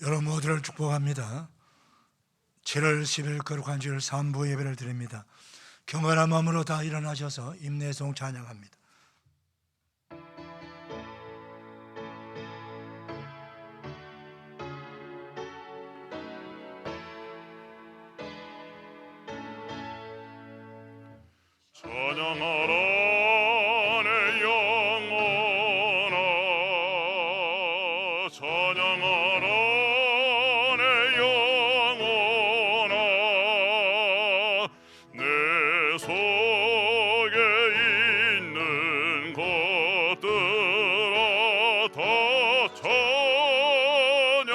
여러분 모두를 축복합니다. 7월 10일 거룩한 주일 3부 예배를 드립니다. 경건한 마음으로 다 일어나셔서 임내송 찬양합니다. 찬양하라 내 영혼아, 찬양하라 내 영혼아. 내 속에 있는 것들아 다 찬양하라.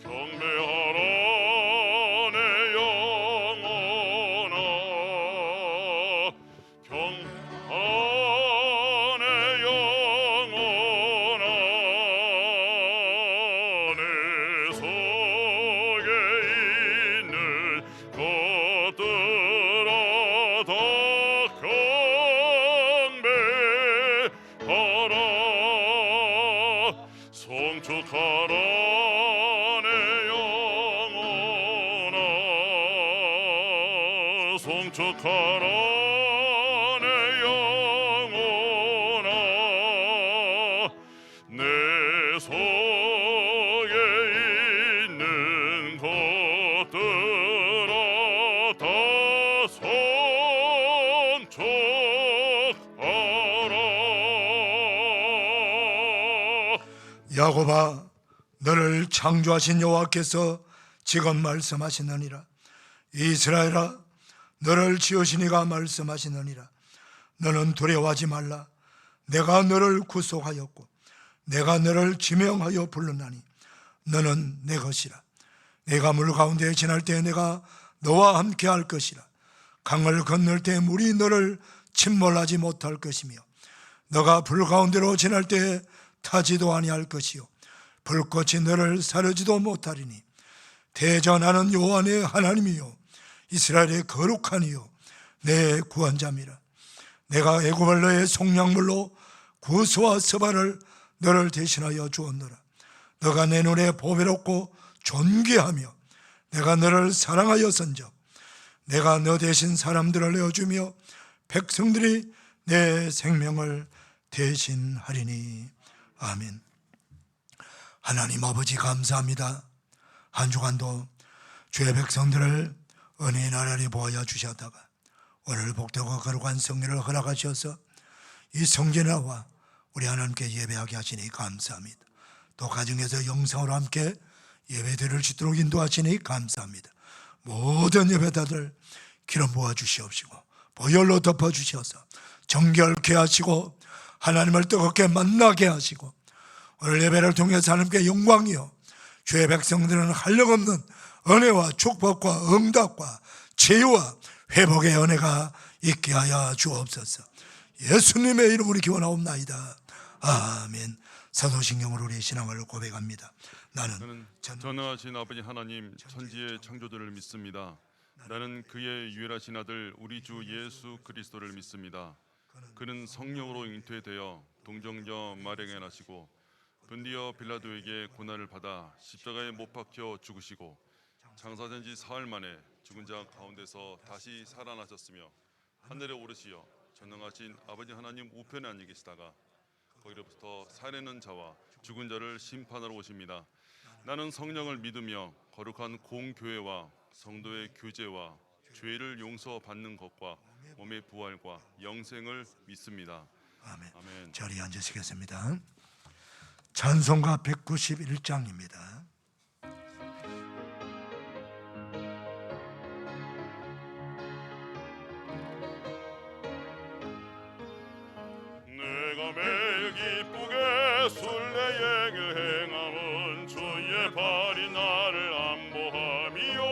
경배하라 내 영혼아, 경배하라 내 영혼아. 내 속에 있는 것들아 다 경배하라. 송축하라 내 영혼아, 송축하라 내 영혼아. 내 속에 있는 것들아 다 송축하라. 야곱아, 너를 창조하신 여호와께서 지금 말씀하시느니라. 이스라엘아, 너를 지으신 이가 말씀하시느니라. 너는 두려워하지 말라. 내가 너를 구속하였고 내가 너를 지명하여 불렀나니 너는 내 것이라. 내가 물 가운데 지날 때 내가 너와 함께 할 것이라. 강을 건널 때 물이 너를 침몰하지 못할 것이며 너가 불 가운데로 지날 때 타지도 아니할 것이요 불꽃이 너를 사르지도 못하리니 대전하는 여호와 내 하나님이요 이스라엘의 거룩한 이요 내 구원자미라. 내가 애굽을 너의 속량물로 구스와 스바를 너를 대신하여 주었노라. 너가 내 눈에 보배롭고 존귀하며 내가 너를 사랑하였은즉 내가 너 대신 사람들을 내어주며 백성들이 내 생명을 대신하리니. 아멘. 하나님 아버지 감사합니다. 한 주간도 주의 백성들을 은혜의 나라를 보아 주셨다가 오늘 복되고 거룩한 성례를 허락하셔서 이 성전에 나와 우리 하나님께 예배하게 하시니 감사합니다. 또 가정에서 영상으로 함께 예배드릴 수 있도록 인도하시니 감사합니다. 모든 예배자들 기름 부어 주시옵시고 보혈로 덮어 주셔서 정결케 하시고 하나님을 뜨겁게 만나게 하시고 오늘 예배를 통해서 하나님께 영광이요 주의 백성들은 한량없는 은혜와 축복과 응답과 치유와 회복의 은혜가 있게 하여 주옵소서. 예수님의 이름으로 기원하옵나이다. 아멘. 사도신경으로 우리의 신앙을 고백합니다. 나는 전능하신 아버지 하나님 천지의 창조주를 믿습니다. 나는 그의 유일하신 아들 우리 주 예수 그리스도를 믿습니다. 그는 성령으로 잉태되어 동정녀 마리아에게 나시고 분디어 빌라도에게 고난을 받아 십자가에 못 박혀 죽으시고 장사된 지 사흘 만에 죽은 자 가운데서 다시 살아나셨으며 하늘에 오르시어 전능하신 아버지 하나님 우편에 앉아 계시다가 거기로부터 살아있는 자와 죽은 자를 심판하러 오십니다. 나는 성령을 믿으며 거룩한 공교회와 성도의 교제와 죄를 용서받는 것과 몸의 부활과 영생을 믿습니다. 아멘. 아멘. 자리에 앉으시겠습니다. 찬송가 191장입니다. 내가 매일 기쁘게 순례행을 행함은 주의 발이 나를 안보함이요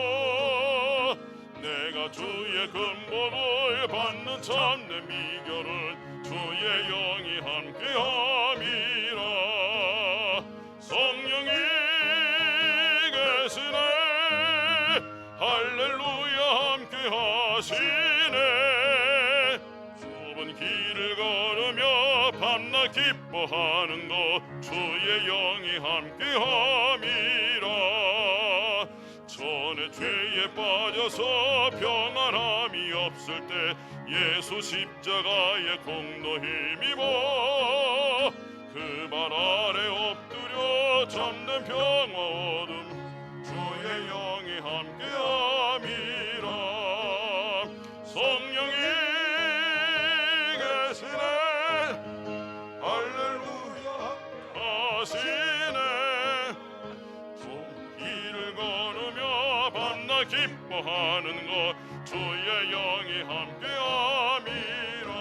내가 주의 근본을 받는 참된 비결은 주의 영이 함께함이라. 성령이 계시네 할렐루야 함께하시네 좁은 길을 걸으며 밤낮 기뻐하는 것 주의 영이 함께함이라. 전에 죄에 빠져서 평안함이 없을 때 예수 십자가의 공로 힘입어 그 발 아래 엎드려 참된 평화 얻음 주의 영이 함께함이라. 성령이 계시네 할렐루야 하시네. 길을 걸으며 밤낮 기뻐하는 것 주의 영이 함께함이라.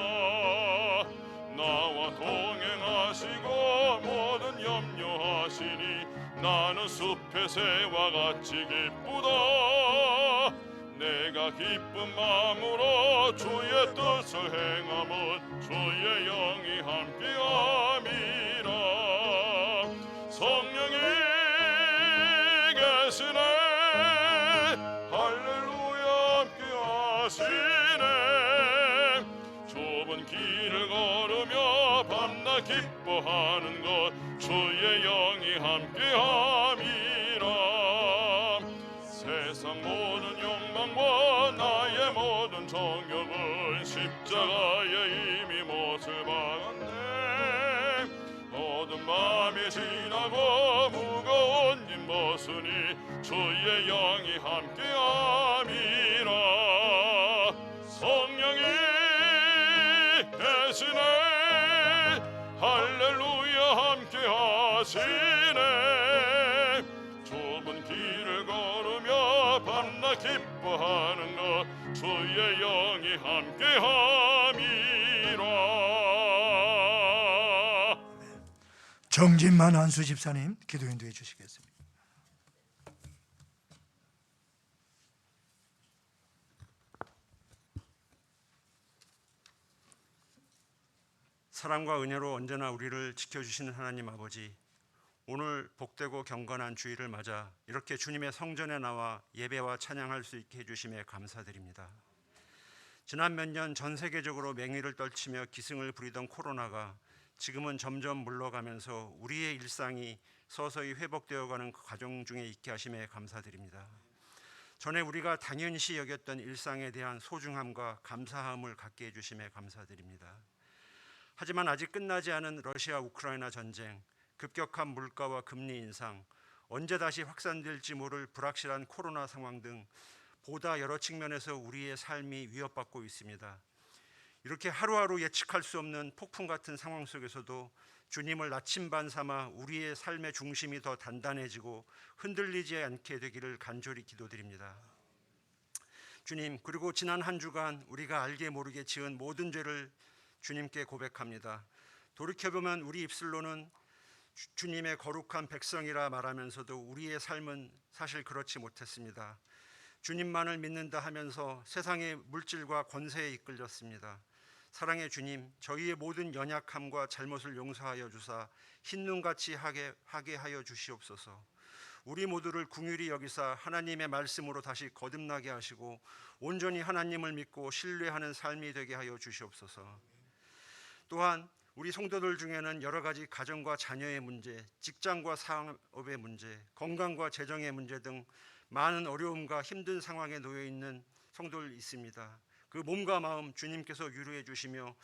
나와 동행하시고 모든 염려하시니 나는 숲의 새와 같이 기쁘다. 내가 기쁜 마음으로 주의 뜻을 행함은 주의 영이 함께함이라. 성령이 계시네 할렐루야 함께하시네. 좁은 길을 걸으며 밤낮 기뻐하는 것 주의 영이 함께함이라. 세상 모든 욕망과 나의 모든 정욕은 십자가에 이미 못을 박았네. 모든 마음이 지나고 무거운 짐 벗으니 주의 영이 함께함이라. 성령이 계시네 할렐루야 함께하시네. 좁은 길을 걸으며 밤낮 기뻐하는 것 주의 영이 함께함이라. 정진만 한수 집사님 기도 인도해 주시겠습니다. 사랑과 은혜로 언제나 우리를 지켜주시는 하나님 아버지, 오늘 복되고 경건한 주일을 맞아 이렇게 주님의 성전에 나와 예배와 찬양할 수 있게 해주심에 감사드립니다. 지난 몇 년 전 세계적으로 맹위를 떨치며 기승을 부리던 코로나가 지금은 점점 물러가면서 우리의 일상이 서서히 회복되어가는 그 과정 중에 있게 하심에 감사드립니다. 전에 우리가 당연시 여겼던 일상에 대한 소중함과 감사함을 갖게 해주심에 감사드립니다. 하지만 아직 끝나지 않은 러시아 우크라이나 전쟁, 급격한 물가와 금리 인상, 언제 다시 확산될지 모를 불확실한 코로나 상황 등 보다 여러 측면에서 우리의 삶이 위협받고 있습니다. 이렇게 하루하루 예측할 수 없는 폭풍 같은 상황 속에서도 주님을 나침반 삼아 우리의 삶의 중심이 더 단단해지고 흔들리지 않게 되기를 간절히 기도드립니다. 주님, 그리고 지난 한 주간 우리가 알게 모르게 지은 모든 죄를 주님께 고백합니다. 돌이켜보면 우리 입술로는 주님의 거룩한 백성이라 말하면서도 우리의 삶은 사실 그렇지 못했습니다. 주님만을 믿는다 하면서 세상의 물질과 권세에 이끌렸습니다. 사랑의 주님, 저희의 모든 연약함과 잘못을 용서하여 주사 흰눈같이 하게 하여 주시옵소서. 우리 모두를 긍휼히 여기사 하나님의 말씀으로 다시 거듭나게 하시고 온전히 하나님을 믿고 신뢰하는 삶이 되게 하여 주시옵소서. 또한 우리 성도들 중에는 여러 가지 가정과 자녀의 문제, 직장과 사업의 문제, 건강과 재정의 문제 등 많은 어려움과 힘든 상황에 놓여 있는 성도들 있습니다. 그 몸과 마음 주님께서 위로해 주시며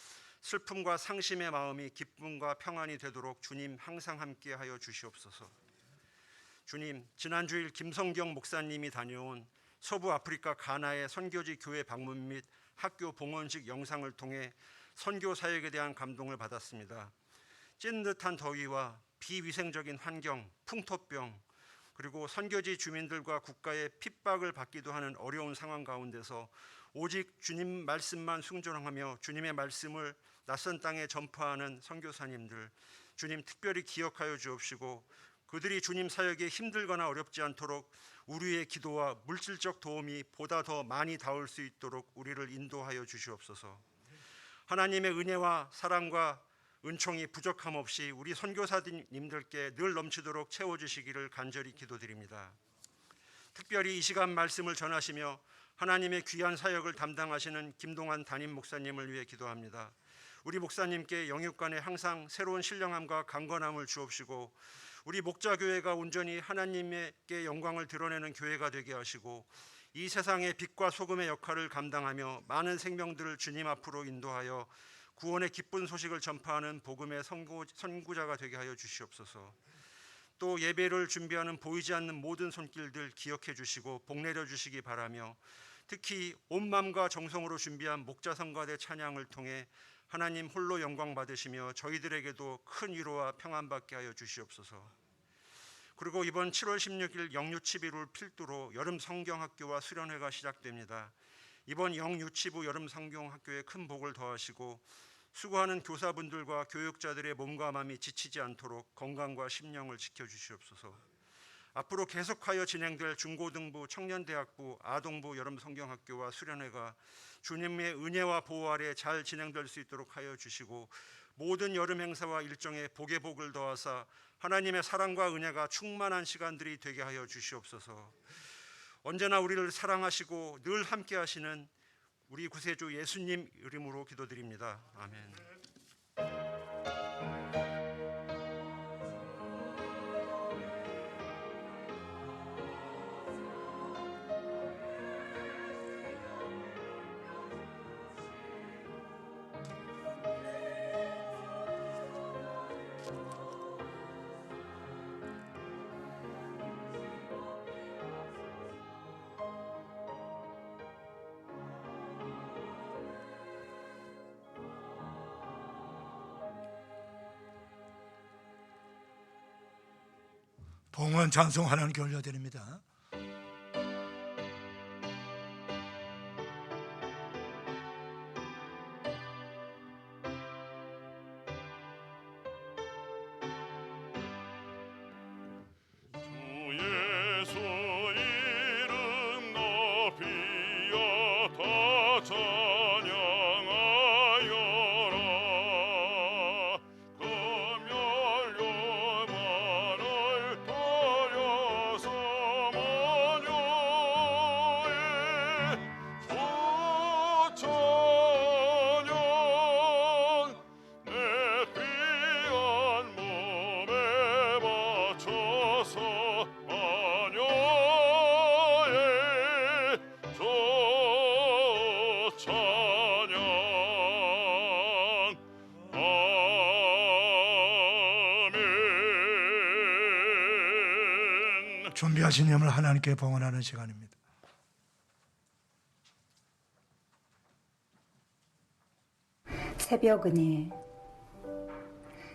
슬픔과 상심의 마음이 기쁨과 평안이 되도록 주님 항상 함께 하여 주시옵소서. 주님, 지난 주일 김성경 목사님이 다녀온 서부 아프리카 가나의 선교지 교회 방문 및 학교 봉헌식 영상을 통해 선교 사역에 대한 감동을 받았습니다. 찐 듯한 더위와 비위생적인 환경, 풍토병, 그리고 선교지 주민들과 국가의 핍박을 받기도 하는 어려운 상황 가운데서 오직 주님 말씀만 순종하며 주님의 말씀을 낯선 땅에 전파하는 선교사님들, 주님 특별히 기억하여 주옵시고 그들이 주님 사역에 힘들거나 어렵지 않도록 우리의 기도와 물질적 도움이 보다 더 많이 닿을 수 있도록 우리를 인도하여 주시옵소서. 하나님의 은혜와 사랑과 은총이 부족함 없이 우리 선교사님들께 늘 넘치도록 채워주시기를 간절히 기도드립니다. 특별히 이 시간 말씀을 전하시며 하나님의 귀한 사역을 담당하시는 김동환 담임 목사님을 위해 기도합니다. 우리 목사님께 영육간에 항상 새로운 신령함과 강건함을 주옵시고 우리 목자교회가 온전히 하나님께 영광을 드러내는 교회가 되게 하시고 이 세상의 빛과 소금의 역할을 감당하며 많은 생명들을 주님 앞으로 인도하여 구원의 기쁜 소식을 전파하는 복음의 선구자가 되게 하여 주시옵소서. 또 예배를 준비하는 보이지 않는 모든 손길들 기억해 주시고 복 내려 주시기 바라며 특히 온 마음과 정성으로 준비한 목자성가대 찬양을 통해 하나님 홀로 영광 받으시며 저희들에게도 큰 위로와 평안 받게 하여 주시옵소서. 그리고 이번 7월 16일 영유치부를 필두로 여름 성경학교와 수련회가 시작됩니다. 이번 영유치부 여름 성경학교에 큰 복을 더하시고 수고하는 교사분들과 교육자들의 몸과 마음이 지치지 않도록 건강과 심령을 지켜주시옵소서. 앞으로 계속하여 진행될 중고등부, 청년대학부, 아동부 여름 성경학교와 수련회가 주님의 은혜와 보호 아래 잘 진행될 수 있도록 하여 주시고 모든 여름 행사와 일정에 복의 복을 더하사 하나님의 사랑과 은혜가 충만한 시간들이 되게 하여 주시옵소서. 언제나 우리를 사랑하시고 늘 함께 하시는 우리 구세주 예수님 이름으로 기도드립니다. 아멘. 봉헌 찬송 하나님께 올려드립니다. 예수 이름 높이어 다 찬양하여라. 금연료만을 돌려서 만유의 소찬양 내 귀한 몸에 바쳐서 마녀의 소찬양. 아멘. 준비하신 예물 하나님께 봉헌하는 시간입니다. 새벽 은혜.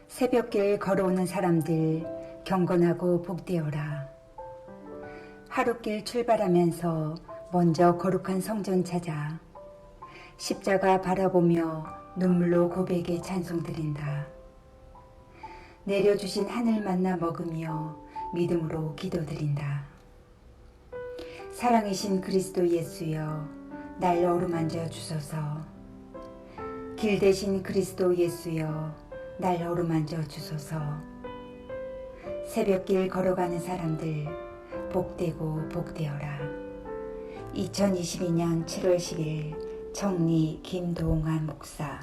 새벽길 걸어오는 사람들 경건하고 복되어라. 하루길 출발하면서 먼저 거룩한 성전 찾아 십자가 바라보며 눈물로 고백에 찬송 드린다. 내려주신 하늘 만나 먹으며 믿음으로 기도드린다. 사랑이신 그리스도 예수여, 날 어루만져 주소서. 길 대신 그리스도 예수여, 날 어루만져 주소서. 새벽길 걸어가는 사람들 복되고 복되어라. 2022년 7월 10일 청리 김동환 목사.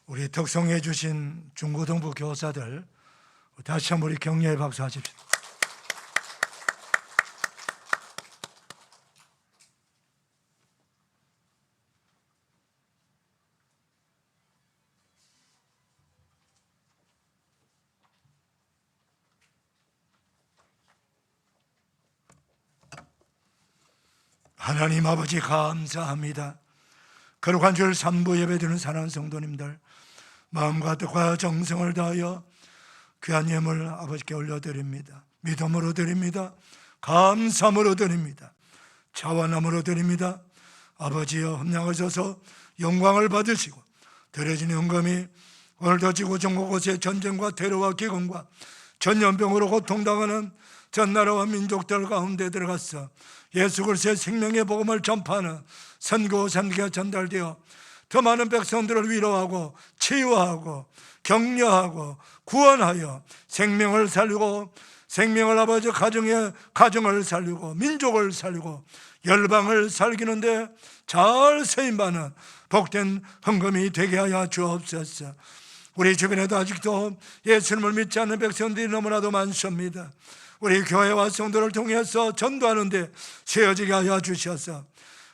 우리 특성해 주신 중고등부 교사들 다시 한번 우리 격려의 박수 하십시오. 하나님 아버지 감사합니다. 거룩한 주일 3부 예배드리는 사랑하는 성도님들, 마음과 뜻과 정성을 다하여 귀한 예물 아버지께 올려드립니다. 믿음으로 드립니다. 감사함으로 드립니다. 자원함으로 드립니다. 아버지여, 흠양하셔서 영광을 받으시고 드려진 헌금이 오늘도 지구 전곳곳의 전쟁과 테러와 기근과 전염병으로 고통당하는 전 나라와 민족들 가운데 들어가서 예수 그리스도의 생명의 복음을 전파하는 선교 선교가 전달되어 더 많은 백성들을 위로하고 치유하고 격려하고 구원하여 생명을 살리고 생명을 아버지 가정을 살리고 민족을 살리고 열방을 살기는데 잘 쓰임받는 복된 헌금이 되게 하여 주옵소서. 우리 주변에도 아직도 예수님을 믿지 않는 백성들이 너무나도 많습니다. 우리 교회와 성도를 통해서 전도하는데 세워지게 하여 주셔서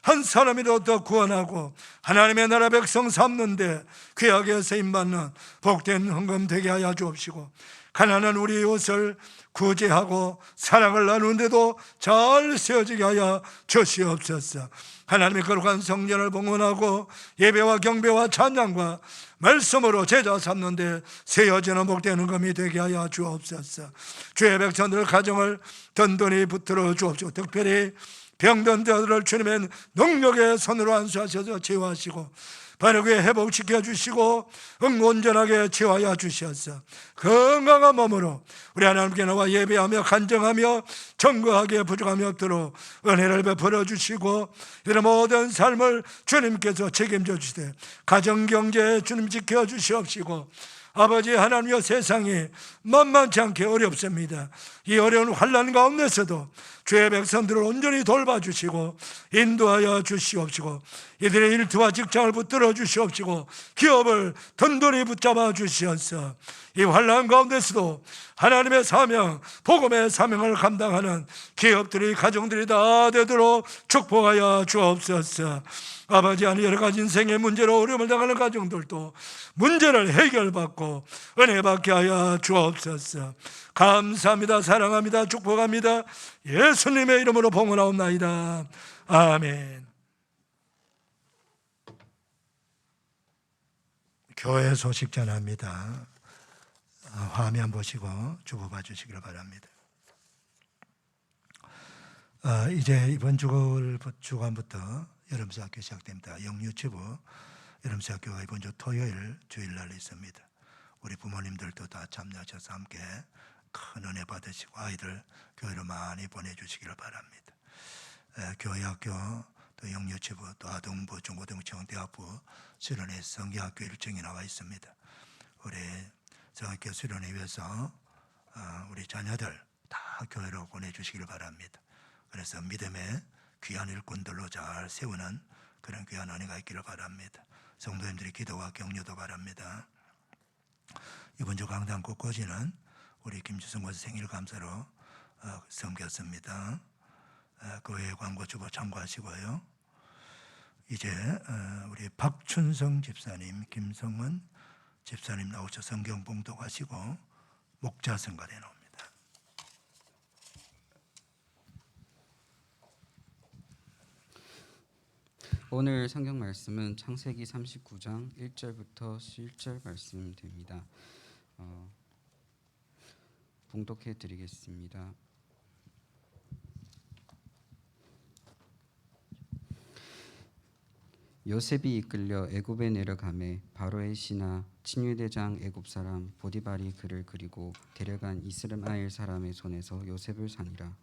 한 사람이라도 더 구원하고 하나님의 나라 백성 삼는데 귀하게 쓰임받는 복된 헌금 되게 하여 주옵시고, 가난한 우리 이웃을 구제하고 사랑을 나누는데도 잘 세워지게 하여 주시옵소서. 하나님의 거룩한 성전을 봉헌하고 예배와 경배와 찬양과 말씀으로 제자 삼는데 세워지는 복된 헌금이 되게 하여 주옵소서. 주의 백성들 가정을 든든히 붙들어 주옵시고, 특별히 병든 자들을 주님의 능력의 손으로 안수하셔서 치유하시고 바르게 회복시켜 주시고 온전하게 치유하여 주셔서 건강한 몸으로 우리 하나님께 나와 예배하며 간증하며 정거하게 부족함이 없도록 은혜를 베풀어 주시고 이런 모든 삶을 주님께서 책임져 주시되 가정경제 주님 지켜 주시옵시고, 아버지 하나님여, 세상이 만만치 않게 어렵습니다. 이 어려운 환난 가운데서도 주의 백성들을 온전히 돌봐주시고 인도하여 주시옵시고 이들의 일터와 직장을 붙들어 주시옵시고 기업을 든든히 붙잡아 주시옵소서. 이 환난 가운데서도 하나님의 사명, 복음의 사명을 감당하는 기업들이 가정들이 다 되도록 축복하여 주옵소서. 아버지 하나님, 여러 가지 인생의 문제로 어려움을 당하는 가정들도 문제를 해결받고 은혜 받게 하여 주옵소서. 감사합니다. 사랑합니다. 축복합니다. 예수님의 이름으로 봉헌하옵나이다. 아멘. 교회 소식 전합니다. 화면 보시고 주고봐 주시기를 바랍니다. 이제 이번 주간부터 여름수학교 시작됩니다. 영유치부 여름수학교가 이번 주 토요일 주일날 있습니다. 우리 부모님들도 다 참여하셔서 함께 큰 은혜 받으시고 아이들 교회로 많이 보내주시기를 바랍니다. 교회학교, 또 영유치부, 또 아동부, 중고등부, 대학부 수련회 성교학교 일정이 나와 있습니다. 우리 성학교 수련회 위해서 우리 자녀들 다 교회로 보내주시기를 바랍니다. 그래서 믿음의 귀한 일꾼들로 잘 세우는 그런 귀한 은혜가 있기를 바랍니다. 성도님들이 기도와 격려도 바랍니다. 이번 주 강단 곳곳이는 우리 김주성 권사 생일 감사로 섬겼습니다. 그 외에 광고 주보 참고하시고요. 이제 우리 박춘성 집사님, 김성원 집사님 나오셔서 성경 봉독하시고 목자 선거에 나옵니다. 오늘 성경 말씀은 창세기 39장 1절부터 11절 말씀됩니다. 봉독해 드리겠습니다. 요셉이 이끌려 애굽에 내려가매 바로의 신하 친위대장 애굽 사람 보디발이 그를 그리고 데려간 이스라엘 사람의 손에서 요셉을 산이라.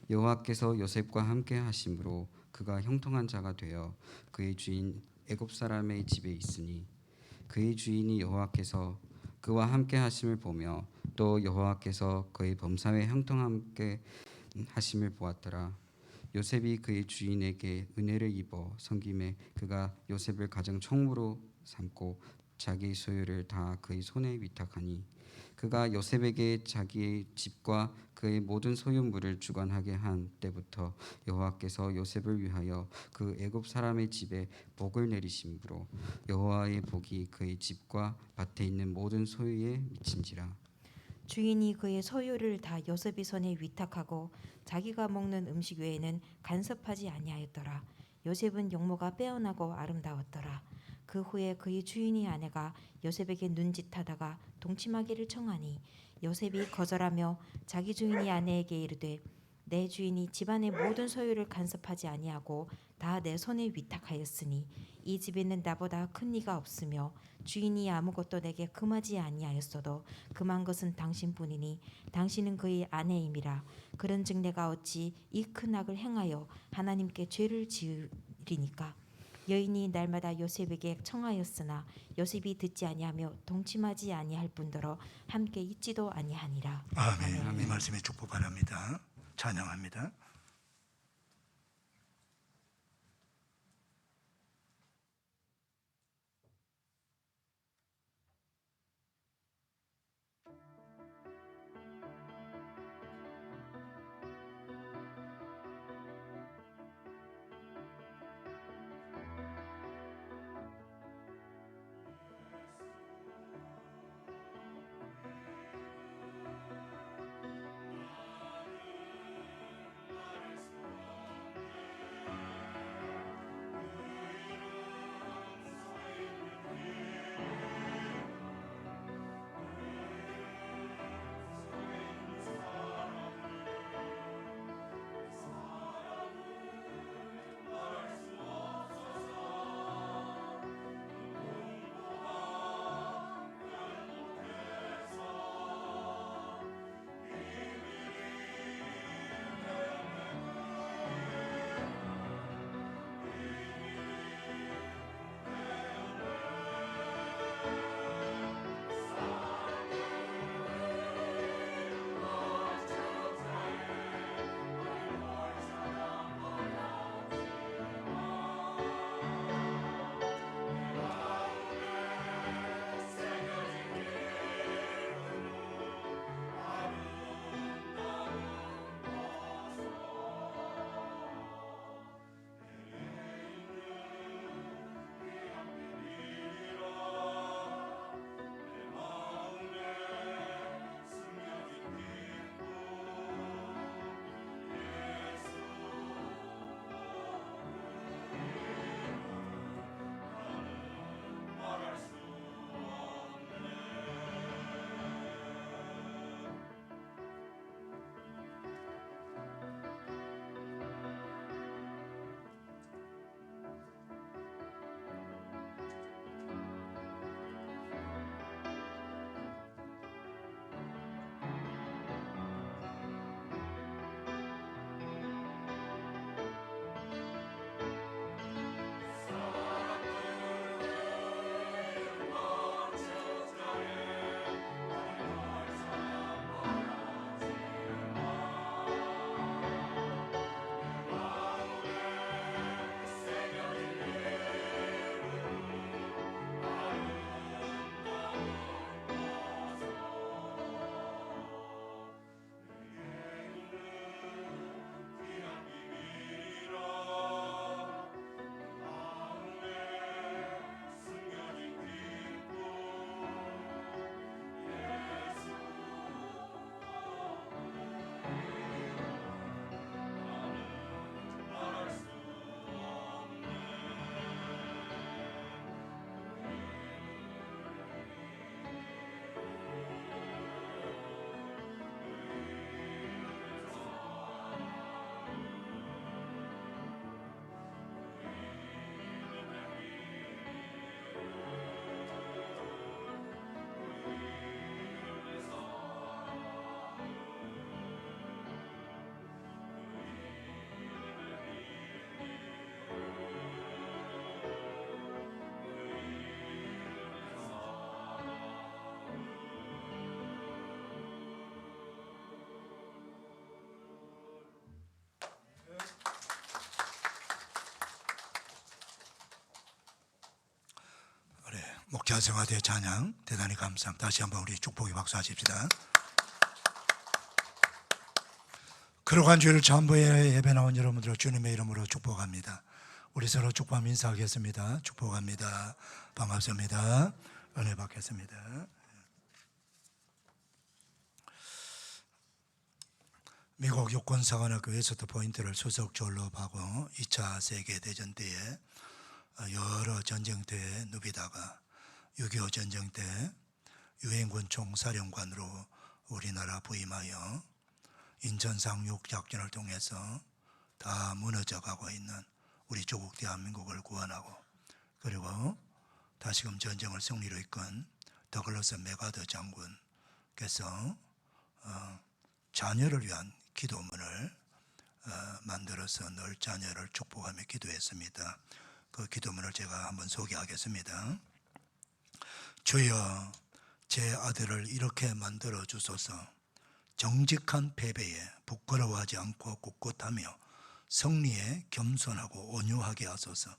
여호와께서 요셉과 함께 하심으로 그가 형통한 자가 되어 그의 주인 애굽 사람의 집에 있으니 그의 주인이 여호와께서 그와 함께 하심을 보며 또 여호와께서 그의 범사에 형통함께 하심을 보았더라. 요셉이 그의 주인에게 은혜를 입어 섬김에 그가 요셉을 가장 총무로 삼고 자기의 소유를 다 그의 손에 위탁하니 그가 요셉에게 자기의 집과 그의 모든 소유물을 주관하게 한 때부터 여호와께서 요셉을 위하여 그 애굽 사람의 집에 복을 내리심으로 여호와의 복이 그의 집과 밭에 있는 모든 소유에 미친지라. 주인이 그의 소유를 다 요셉의 손에 위탁하고 자기가 먹는 음식 외에는 간섭하지 아니하였더라. 요셉은 용모가 빼어나고 아름다웠더라. 그 후에 그의 주인의 아내가 요셉에게 눈짓하다가 동침하기를 청하니 요셉이 거절하며 자기 주인의 아내에게 이르되 내 주인이 집안의 모든 소유를 간섭하지 아니하고 다 내 손에 위탁하였으니 이 집에는 나보다 큰 이가 없으며 주인이 아무것도 내게 금하지 아니하였어도 금한 것은 당신뿐이니 당신은 그의 아내임이라. 그런즉 내가 어찌 이 큰 악을 행하여 하나님께 죄를 지으리니까. 여인이 날마다 요셉에게 청하였으나 요셉이 듣지 아니하며 동침하지 아니할 뿐더러 함께 있지도 아니하니라. 아멘. 이 말씀에 축복 바랍니다. 찬양합니다. 목자 성화대 찬양 대단히 감사합니다. 다시 한번 우리 축복의 박수 하십시다. 거룩한 주일 전부에 예배 나온 여러분들을 주님의 이름으로 축복합니다. 우리 서로 축복하며 인사하겠습니다. 축복합니다. 반갑습니다. 은혜 받겠습니다. 미국 육군사관학교 웨스트포인트를 수석 졸업하고 2차 세계대전 때에 여러 전쟁 때에 누비다가 6.25 전쟁 때 유엔군 총사령관으로 우리나라 부임하여 인천 상륙 작전을 통해서 다 무너져 가고 있는 우리 조국 대한민국을 구원하고, 그리고 다시금 전쟁을 승리로 이끈 더글러스 메가더 장군께서 자녀를 위한 기도문을 만들어서 늘 자녀를 축복하며 기도했습니다. 그 기도문을 제가 한번 소개하겠습니다. 주여, 제 아들을 이렇게 만들어 주소서. 정직한 패배에 부끄러워하지 않고 꿋꿋하며 승리에 겸손하고 온유하게 하소서.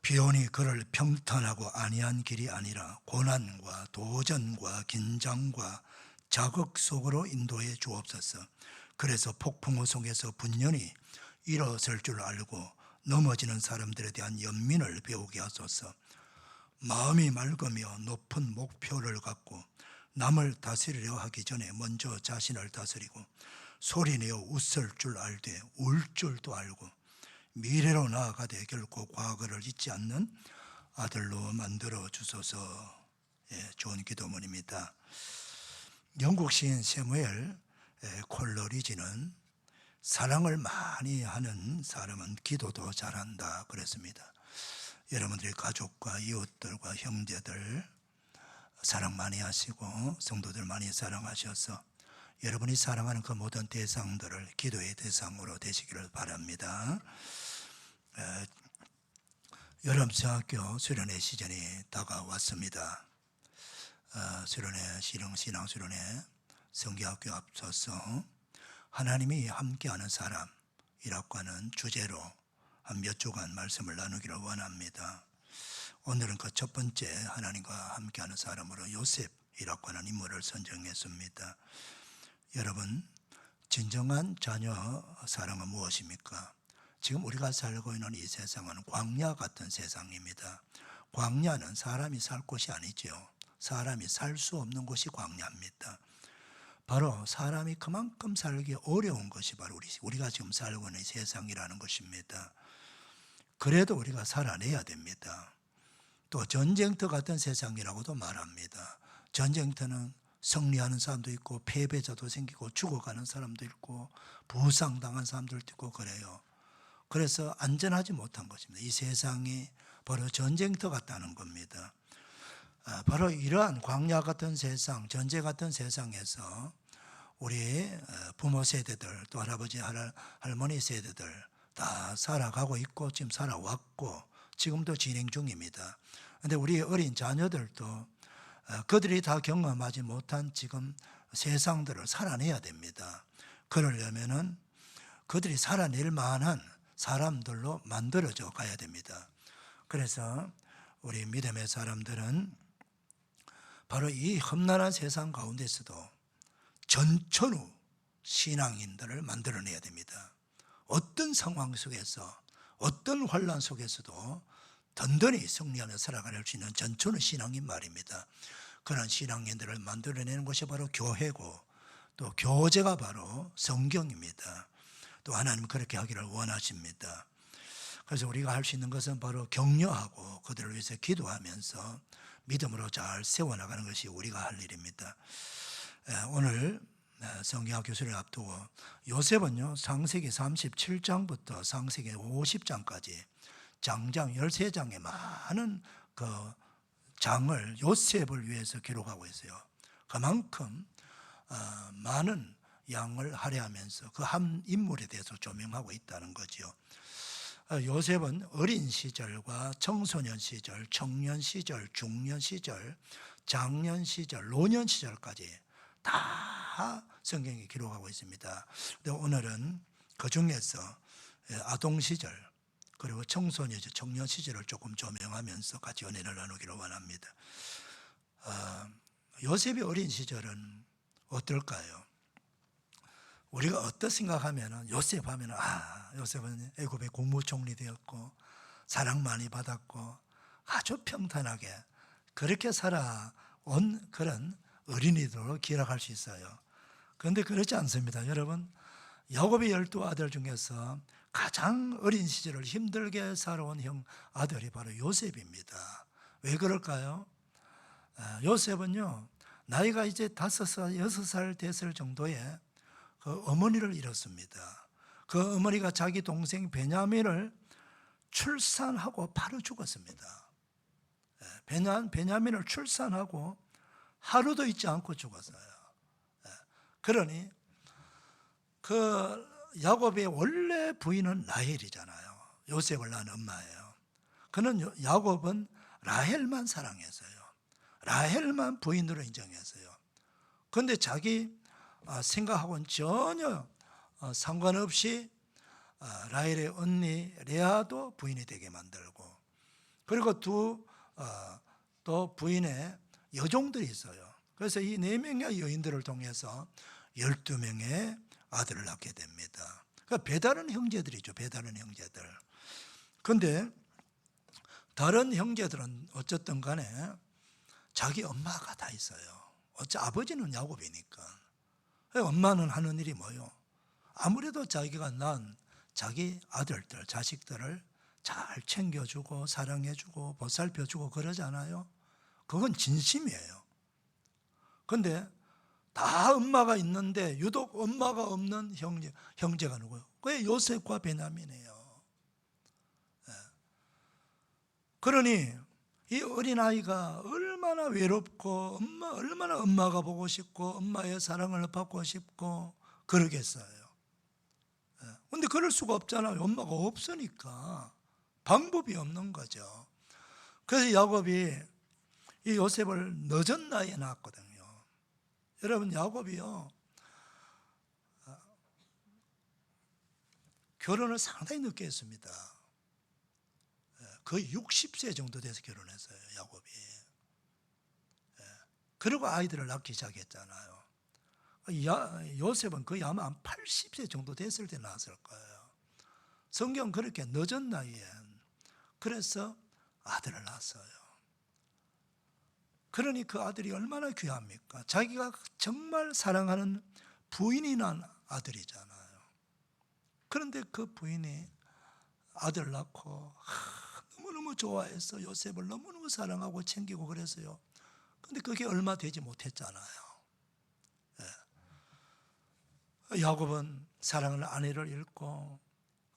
비온이 그를 평탄하고 안이한 길이 아니라 고난과 도전과 긴장과 자극 속으로 인도해 주옵소서. 그래서 폭풍우 속에서 분연히 일어설 줄 알고 넘어지는 사람들에 대한 연민을 배우게 하소서. 마음이 맑으며 높은 목표를 갖고 남을 다스리려 하기 전에 먼저 자신을 다스리고 소리내어 웃을 줄 알되 울 줄도 알고 미래로 나아가되 결코 과거를 잊지 않는 아들로 만들어 주소서. 좋은 기도문입니다. 영국 시인 세무엘 콜러리지는 사랑을 많이 하는 사람은 기도도 잘한다 그랬습니다. 여러분들의 가족과 이웃들과 형제들 사랑 많이 하시고 성도들 많이 사랑하셔서 여러분이 사랑하는 그 모든 대상들을 기도의 대상으로 되시기를 바랍니다. 여름중학교 수련회 시즌이 다가왔습니다. 수련회, 신앙수련회, 성교학교 앞서서 하나님이 함께하는 사람이라고 하는 주제로 한 몇 주간 말씀을 나누기를 원합니다. 오늘은 그 첫 번째 하나님과 함께하는 사람으로 요셉이라고 하는 인물을 선정했습니다. 여러분, 진정한 자녀 사랑은 무엇입니까? 지금 우리가 살고 있는 이 세상은 광야 같은 세상입니다. 광야는 사람이 살 곳이 아니죠. 사람이 살 수 없는 곳이 광야입니다. 바로 사람이 그만큼 살기 어려운 것이 바로 우리가 지금 살고 있는 세상이라는 것입니다. 그래도 우리가 살아내야 됩니다. 또 전쟁터 같은 세상이라고도 말합니다. 전쟁터는 승리하는 사람도 있고 패배자도 생기고 죽어가는 사람도 있고 부상당한 사람들도 있고 그래요. 그래서 안전하지 못한 것입니다. 이 세상이 바로 전쟁터 같다는 겁니다. 바로 이러한 광야 같은 세상, 전쟁 같은 세상에서 우리 부모 세대들, 또 할아버지, 할머니 세대들 다 살아가고 있고 지금 살아왔고 지금도 진행 중입니다. 그런데 우리 어린 자녀들도 그들이 다 경험하지 못한 지금 세상들을 살아내야 됩니다. 그러려면은 그들이 살아낼 만한 사람들로 만들어져 가야 됩니다. 그래서 우리 믿음의 사람들은 바로 이 험난한 세상 가운데서도 전천후 신앙인들을 만들어내야 됩니다. 어떤 상황 속에서 어떤 환난 속에서도 든든히 승리하며 살아갈 수 있는 전천후 신앙인 말입니다. 그런 신앙인들을 만들어내는 것이 바로 교회고 또 교제가 바로 성경입니다. 또 하나님 그렇게 하기를 원하십니다. 그래서 우리가 할 수 있는 것은 바로 격려하고 그들을 위해서 기도하면서 믿음으로 잘 세워나가는 것이 우리가 할 일입니다. 오늘 성경학교 수련을 앞두고 요셉은요, 창세기 37장부터 창세기 50장까지 장장 13장의 많은 그 장을 요셉을 위해서 기록하고 있어요. 그만큼 많은 양을 할애하면서 그 한 인물에 대해서 조명하고 있다는 거죠. 요셉은 어린 시절과 청소년 시절, 청년 시절, 중년 시절, 장년 시절, 노년 시절까지 다 성경이 기록하고 있습니다. 근데 오늘은 그 중에서 아동 시절, 그리고 청소년이죠. 청년 시절을 조금 조명하면서 같이 은혜를 나누기를 원합니다. 요셉의 어린 시절은 어떨까요? 우리가 어떻게 생각하면은 요셉 하면은 요셉은 애굽의 국무총리 되었고 사랑 많이 받았고 아주 평탄하게 그렇게 살아온 그런 어린이들로 기억할 수 있어요. 그런데 그렇지 않습니다. 여러분, 야곱의 12아들 중에서 가장 어린 시절을 힘들게 살아온 아들이 바로 요셉입니다. 왜 그럴까요? 요셉은요, 나이가 이제 5살, 6살 됐을 정도에 그 어머니를 잃었습니다. 그 어머니가 자기 동생 베냐민을 출산하고 바로 죽었습니다. 베냐민을 출산하고 하루도 있지 않고 죽었어요. 그러니 그 야곱의 원래 부인은 라헬이잖아요. 요셉을 낳은 엄마예요. 그는 야곱은 라헬만 사랑했어요. 라헬만 부인으로 인정했어요. 그런데 자기 생각하고는 전혀 상관없이 라헬의 언니 레아도 부인이 되게 만들고, 그리고 또 부인의 여종들이 있어요. 그래서 이 4명의 여인들을 통해서 12명의 아들을 낳게 됩니다. 그러니까 배다른 형제들이죠. 배다른 형제들. 그런데 다른 형제들은 어쨌든 간에 자기 엄마가 다 있어요. 어째 아버지는 야곱이니까. 엄마는 하는 일이 뭐요? 아무래도 자기가 낳은 자기 아들들, 자식들을 잘 챙겨주고 사랑해주고 보살펴주고 그러잖아요. 그건 진심이에요. 그런데 다 엄마가 있는데 유독 엄마가 없는 형제가 누구예요? 그게 요셉과 베냐민이에요. 그러니 이 어린아이가 얼마나 외롭고 얼마나 엄마가 보고 싶고 엄마의 사랑을 받고 싶고 그러겠어요. 그런데 그럴 수가 없잖아요. 엄마가 없으니까 방법이 없는 거죠. 그래서 야곱이 이 요셉을 늦은 나이에 낳았거든요. 여러분, 야곱이요, 결혼을 상당히 늦게 했습니다. 거의 60세 정도 돼서 결혼했어요, 야곱이. 그리고 아이들을 낳기 시작했잖아요. 요셉은 거의 아마 한 80세 정도 됐을 때 낳았을 거예요. 성경 그렇게 늦은 나이에 그래서 아들을 낳았어요. 그러니 그 아들이 얼마나 귀합니까? 자기가 정말 사랑하는 부인이 낳은 아들이잖아요. 그런데 그 부인이 아들 낳고 너무너무 좋아해서 요셉을 너무너무 사랑하고 챙기고 그랬어요. 그런데 그게 얼마 되지 못했잖아요. 야곱은 사랑하는 아내를 잃고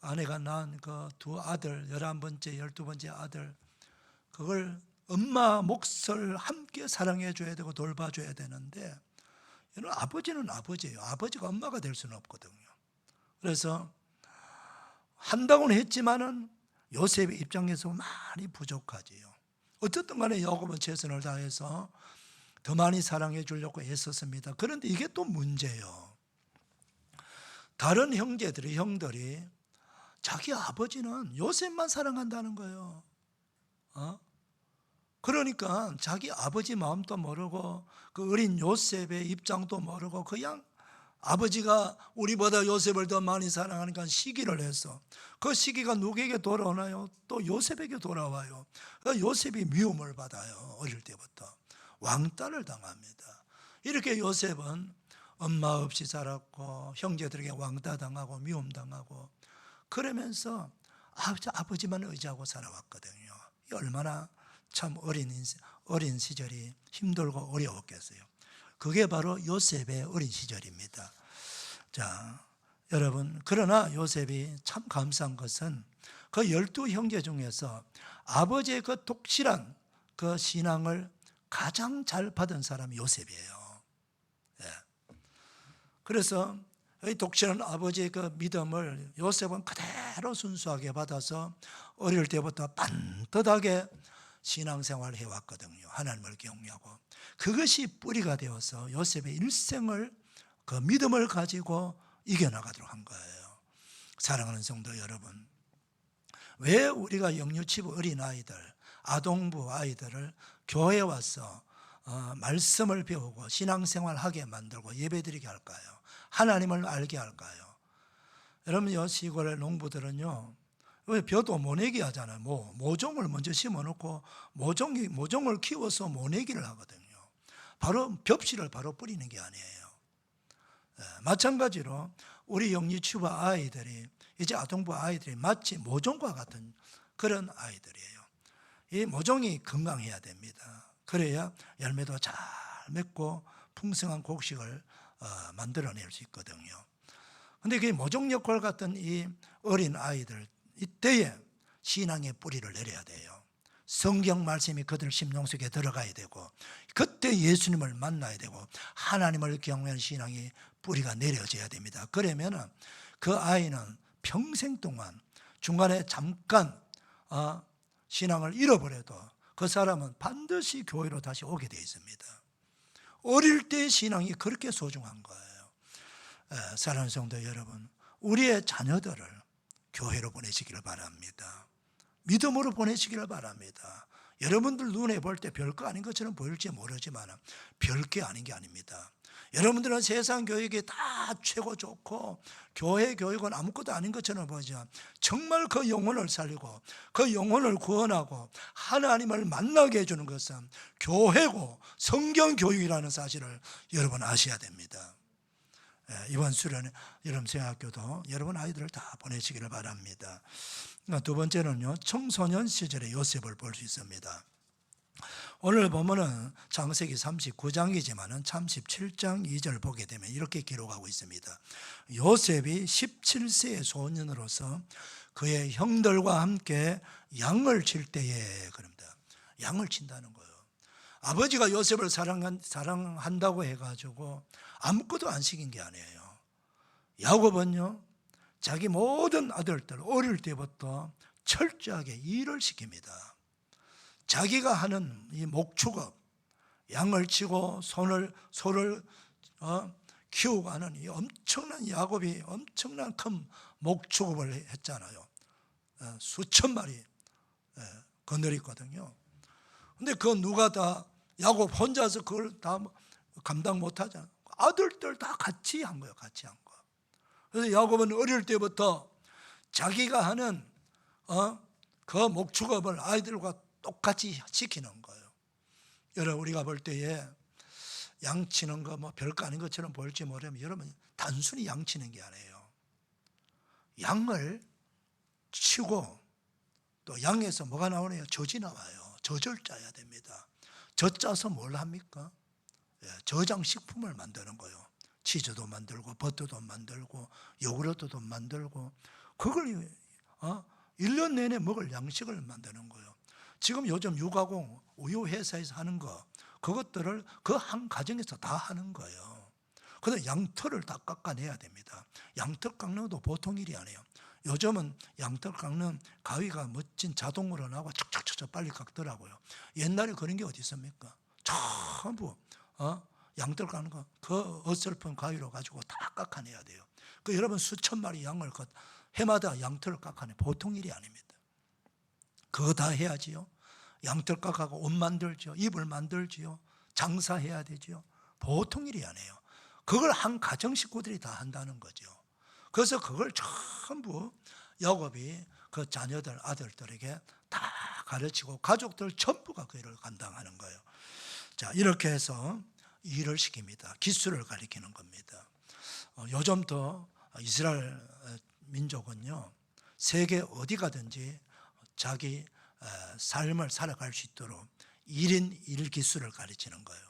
아내가 낳은 그 2아들, 11번째, 12번째 아들, 그걸 엄마 몫을 함께 사랑해 줘야 되고 돌봐줘야 되는데, 이런 아버지는 아버지예요. 아버지가 엄마가 될 수는 없거든요. 그래서 한다고는 했지만은 요셉의 입장에서 많이 부족하지요. 어쨌든 간에 야곱은 최선을 다해서 더 많이 사랑해 주려고 애썼습니다. 그런데 이게 또 문제예요. 다른 형들이 자기 아버지는 요셉만 사랑한다는 거예요. 그러니까 자기 아버지 마음도 모르고 그 어린 요셉의 입장도 모르고 그냥 아버지가 우리보다 요셉을 더 많이 사랑하니까 시기를 했어. 그 시기가 누구에게 돌아오나요? 또 요셉에게 돌아와요. 요셉이 미움을 받아요. 어릴 때부터 왕따를 당합니다. 이렇게 요셉은 엄마 없이 자랐고 형제들에게 왕따 당하고 미움 당하고 그러면서 아버지만 의지하고 살아왔거든요. 얼마나 참 어린 시절이 힘들고 어려웠겠어요. 그게 바로 요셉의 어린 시절입니다. 자, 여러분, 그러나 요셉이 참 감사한 것은 그 12형제 중에서 아버지의 그 독실한 그 신앙을 가장 잘 받은 사람이 요셉이에요. 그래서 이 독실한 아버지의 그 믿음을 요셉은 그대로 순수하게 받아서 어릴 때부터 반듯하게 신앙생활을 해왔거든요. 하나님을 경외하고. 그것이 뿌리가 되어서 요셉의 일생을 그 믿음을 가지고 이겨나가도록 한 거예요. 사랑하는 성도 여러분, 왜 우리가 영유치부 어린아이들, 아동부 아이들을 교회에 와서 말씀을 배우고 신앙생활하게 만들고 예배드리게 할까요? 하나님을 알게 할까요? 여러분요, 시골의 농부들은요, 왜 벼도 모내기 하잖아요. 모종을 먼저 심어놓고 모종을 키워서 모내기를 하거든요. 바로 벽실을 바로 뿌리는 게 아니에요. 마찬가지로 우리 영유치부 아이들이, 이제 아동부 아이들이 마치 모종과 같은 그런 아이들이에요. 이 모종이 건강해야 됩니다. 그래야 열매도 잘 맺고 풍성한 곡식을 만들어낼 수 있거든요. 근데 그 모종 역할 같은 이 어린 아이들, 이때에 신앙의 뿌리를 내려야 돼요. 성경 말씀이 그들 심령 속에 들어가야 되고, 그때 예수님을 만나야 되고, 하나님을 경외하는 신앙이 뿌리가 내려져야 됩니다. 그러면 그 아이는 평생 동안 중간에 잠깐 신앙을 잃어버려도 그 사람은 반드시 교회로 다시 오게 되어 있습니다. 어릴 때의 신앙이 그렇게 소중한 거예요. 사랑하는 성도 여러분, 우리의 자녀들을 교회로 보내시기를 바랍니다. 믿음으로 보내시기를 바랍니다. 여러분들 눈에 볼 때 별거 아닌 것처럼 보일지 모르지만 별게 아닌 게 아닙니다. 여러분들은 세상 교육이 다 최고 좋고 교회 교육은 아무것도 아닌 것처럼 보이지만 정말 그 영혼을 살리고 그 영혼을 구원하고 하나님을 만나게 해주는 것은 교회고 성경 교육이라는 사실을 여러분 아셔야 됩니다. 이번 수련회 여러분 성학교도 여러분 아이들을 다 보내시기를 바랍니다. 두 번째는요, 청소년 시절의 요셉을 볼 수 있습니다. 오늘 보면은 창세기 39장이지만은 37장 2절 보게 되면 이렇게 기록하고 있습니다. 요셉이 17세의 소년으로서 그의 형들과 함께 양을 칠 때에, 그럽니다. 양을 친다는 거예요. 아버지가 요셉을 사랑한다고 해가지고 아무것도 안 시킨 게 아니에요. 야곱은요, 자기 모든 아들들 어릴 때부터 철저하게 일을 시킵니다. 자기가 하는 이 목축업, 양을 치고 소를 키우고 하는 이 엄청난, 야곱이 엄청난 큰 목축업을 했잖아요. 수천 마리 거느리거든요. 근데 그 누가 다 야곱 혼자서 그걸 다 감당 못하잖아요. 아들들 다 같이 한 거예요. 같이 한 거. 그래서 야곱은 어릴 때부터 자기가 하는 그 목축업을 아이들과 똑같이 시키는 거예요. 여러분, 우리가 볼 때에 양치는 거 뭐 별거 아닌 것처럼 보일지 모르면 여러분 단순히 양치는 게 아니에요. 양을 치고 또 양에서 뭐가 나오네요? 젖이 나와요. 젖을 짜야 됩니다. 젖 짜서 뭘 합니까? 저장식품을 만드는 거예요. 치즈도 만들고 버터도 만들고 요구르트도 만들고 그걸 1년 내내 먹을 양식을 만드는 거예요. 지금 요즘 유가공 우유 회사에서 하는 거 그것들을 그 한 가정에서 다 하는 거예요. 그래서 양털을 다 깎아내야 됩니다. 양털 깎는 것도 보통 일이 아니에요. 요즘은 양털 깎는 가위가 멋진 자동으로 나고 척척척 빨리 깎더라고요. 옛날에 그런 게 어디 있습니까? 전부 양털 깎는 거 그 어설픈 가위로 가지고 다 깎아내야 돼요. 그 여러분 수천 마리 양을 해마다 양털을 깎아내 보통 일이 아닙니다. 그거 다 해야지요. 양털 깎아고 옷 만들죠. 이불 만들지요. 장사해야 되죠. 보통 일이 아니에요. 그걸 한 가정 식구들이 다 한다는 거죠. 그래서 그걸 전부 야곱이 그 자녀들 아들들에게 다 가르치고 가족들 전부가 그 일을 감당하는 거예요. 자, 이렇게 해서 일을 시킵니다. 기술을 가리키는 겁니다. 요즘도 이스라엘 민족은요, 세계 어디 가든지 자기 삶을 살아갈 수 있도록 1인 1기술을 가르치는 거예요.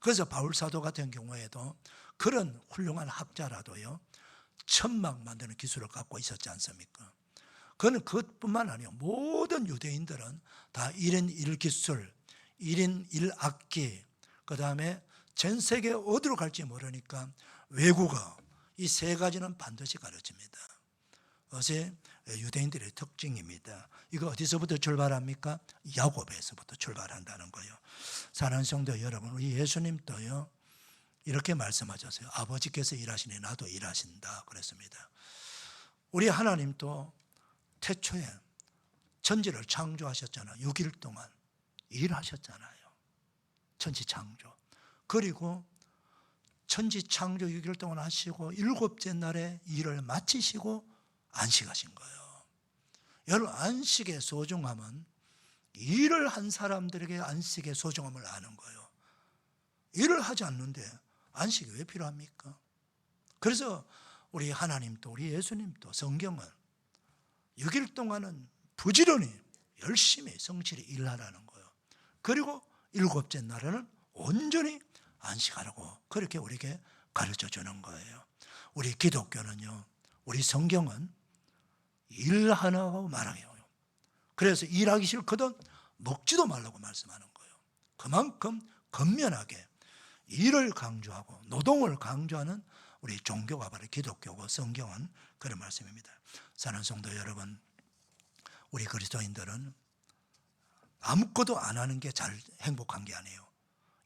그래서 바울 사도 같은 경우에도 그런 훌륭한 학자라도요, 천막 만드는 기술을 갖고 있었지 않습니까? 그는 그것뿐만 아니에요. 모든 유대인들은 다 1인 1기술, 1인 1악기, 그 다음에 전 세계 어디로 갈지 모르니까 외국어, 이 세 가지는 반드시 가르칩니다. 어제 유대인들의 특징입니다. 이거 어디서부터 출발합니까? 야곱에서부터 출발한다는 거예요. 사랑하는 성도 여러분, 우리 예수님도요 이렇게 말씀하셨어요. 아버지께서 일하시니 나도 일하신다 그랬습니다. 우리 하나님도 태초에 천지를 창조하셨잖아요. 6일 동안 일하셨잖아요. 천지 창조. 그리고 천지 창조 6일 동안 하시고 7째 날에 일을 마치시고 안식하신 거예요. 여러분, 안식의 소중함은 일을 한 사람들에게 안식의 소중함을 아는 거예요. 일을 하지 않는데 안식이 왜 필요합니까? 그래서 우리 하나님도 우리 예수님도 성경은 6일 동안은 부지런히 열심히 성실히 일하라는 거예요. 그리고 7째 날에는 온전히 안식하라고 그렇게 우리에게 가르쳐 주는 거예요. 우리 기독교는요, 우리 성경은 일하라고 말해요. 그래서 일하기 싫거든 먹지도 말라고 말씀하는 거예요. 그만큼 건면하게 일을 강조하고 노동을 강조하는 우리 종교가 바로 기독교고 성경은 그런 말씀입니다. 사랑하는 성도 여러분, 우리 그리스도인들은 아무것도 안 하는 게 잘 행복한 게 아니에요.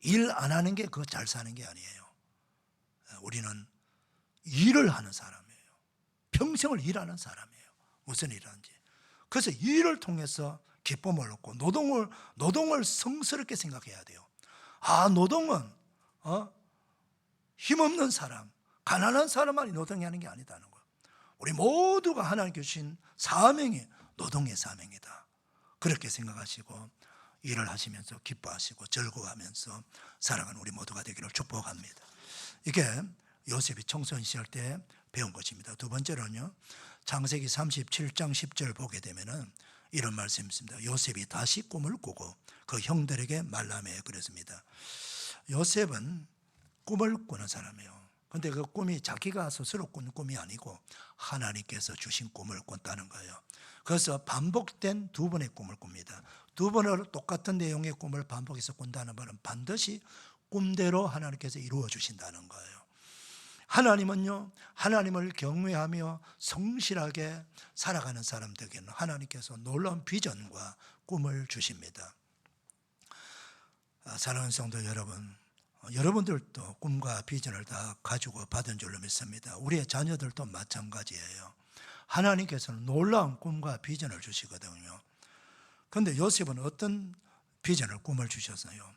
일 안 하는 게 그 잘 사는 게 아니에요. 우리는 일을 하는 사람이에요. 평생을 일하는 사람이에요. 무슨 일을 하는지. 그래서 일을 통해서 기쁨을 얻고 노동을 성스럽게 생각해야 돼요. 노동은 힘없는 사람, 가난한 사람만이 노동하는 게 아니다는 거예요. 우리 모두가 하나님께 주신 사명이 노동의 사명이다. 그렇게 생각하시고 일을 하시면서 기뻐하시고 즐거워하면서 살아가는 우리 모두가 되기를 축복합니다. 이게 요셉이 청소년 시절 때 배운 것입니다. 두 번째로는요, 창세기 37장 10절 보게 되면은 이런 말씀이 있습니다. 요셉이 다시 꿈을 꾸고 그 형들에게 말라매 그랬습니다. 요셉은 꿈을 꾸는 사람이에요. 근데 그 꿈이 자기가 스스로 꾼 꿈이 아니고 하나님께서 주신 꿈을 꿨다는 거예요. 그래서 반복된 두 번의 꿈을 꿉니다. 두 번을 똑같은 내용의 꿈을 반복해서 꾼다는 말은 반드시 꿈대로 하나님께서 이루어 주신다는 거예요. 하나님은요, 하나님을 경외하며 성실하게 살아가는 사람들에게는 하나님께서 놀라운 비전과 꿈을 주십니다. 사랑하는 성도 여러분, 여러분들도 꿈과 비전을 다 가지고 받은 줄로 믿습니다. 우리의 자녀들도 마찬가지예요. 하나님께서는 놀라운 꿈과 비전을 주시거든요. 그런데 요셉은 어떤 비전을 꿈을 주셨어요?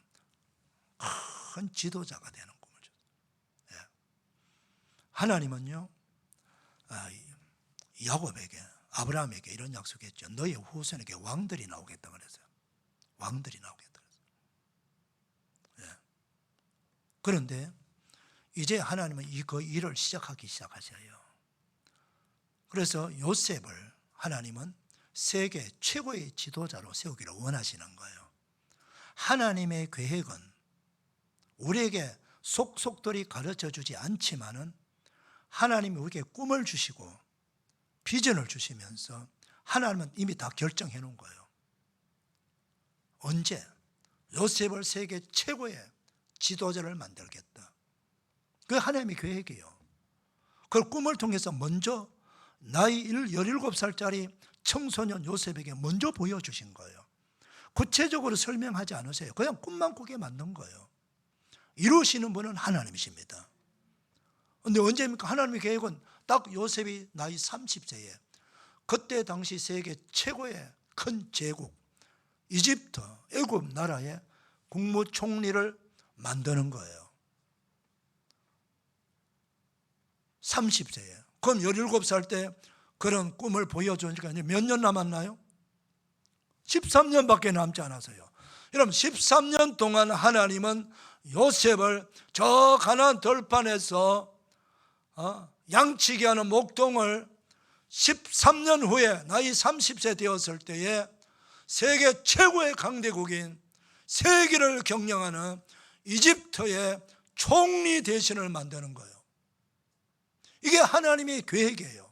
큰 지도자가 되는 꿈을 줬어요. 하나님은요, 야곱에게, 아브라함에게 이런 약속했죠. 너의 후손에게 왕들이 나오겠다 그랬어요. 왕들이 나오겠다 그랬어요. 그런데 이제 하나님은 그 일을 시작하셔요. 그래서 요셉을 하나님은 세계 최고의 지도자로 세우기를 원하시는 거예요. 하나님의 계획은 우리에게 속속들이 가르쳐 주지 않지만은 하나님이 우리에게 꿈을 주시고 비전을 주시면서 하나님은 이미 다 결정해 놓은 거예요. 언제? 요셉을 세계 최고의 지도자를 만들겠다. 그게 하나님의 계획이에요. 그 꿈을 통해서 먼저 나이 17살짜리 청소년 요셉에게 먼저 보여주신 거예요. 구체적으로 설명하지 않으세요. 그냥 꿈만 꾸게 만든 거예요. 이루시는 분은 하나님이십니다. 그런데 언제입니까? 하나님의 계획은 딱 요셉이 나이 30세에 그때 당시 세계 최고의 큰 제국 이집트, 애굽 나라의 국무총리를 만드는 거예요. 30세에. 그럼 17살 때 그런 꿈을 보여주니까 몇 년 남았나요? 13년밖에 남지 않았어요. 여러분, 13년 동안 하나님은 요셉을 저 가나안 들판에서 양치기 하는 목동을 13년 후에 나이 30세 되었을 때에 세계 최고의 강대국인 세계를 경영하는 이집트의 총리 대신을 만드는 거예요. 이게 하나님의 계획이에요.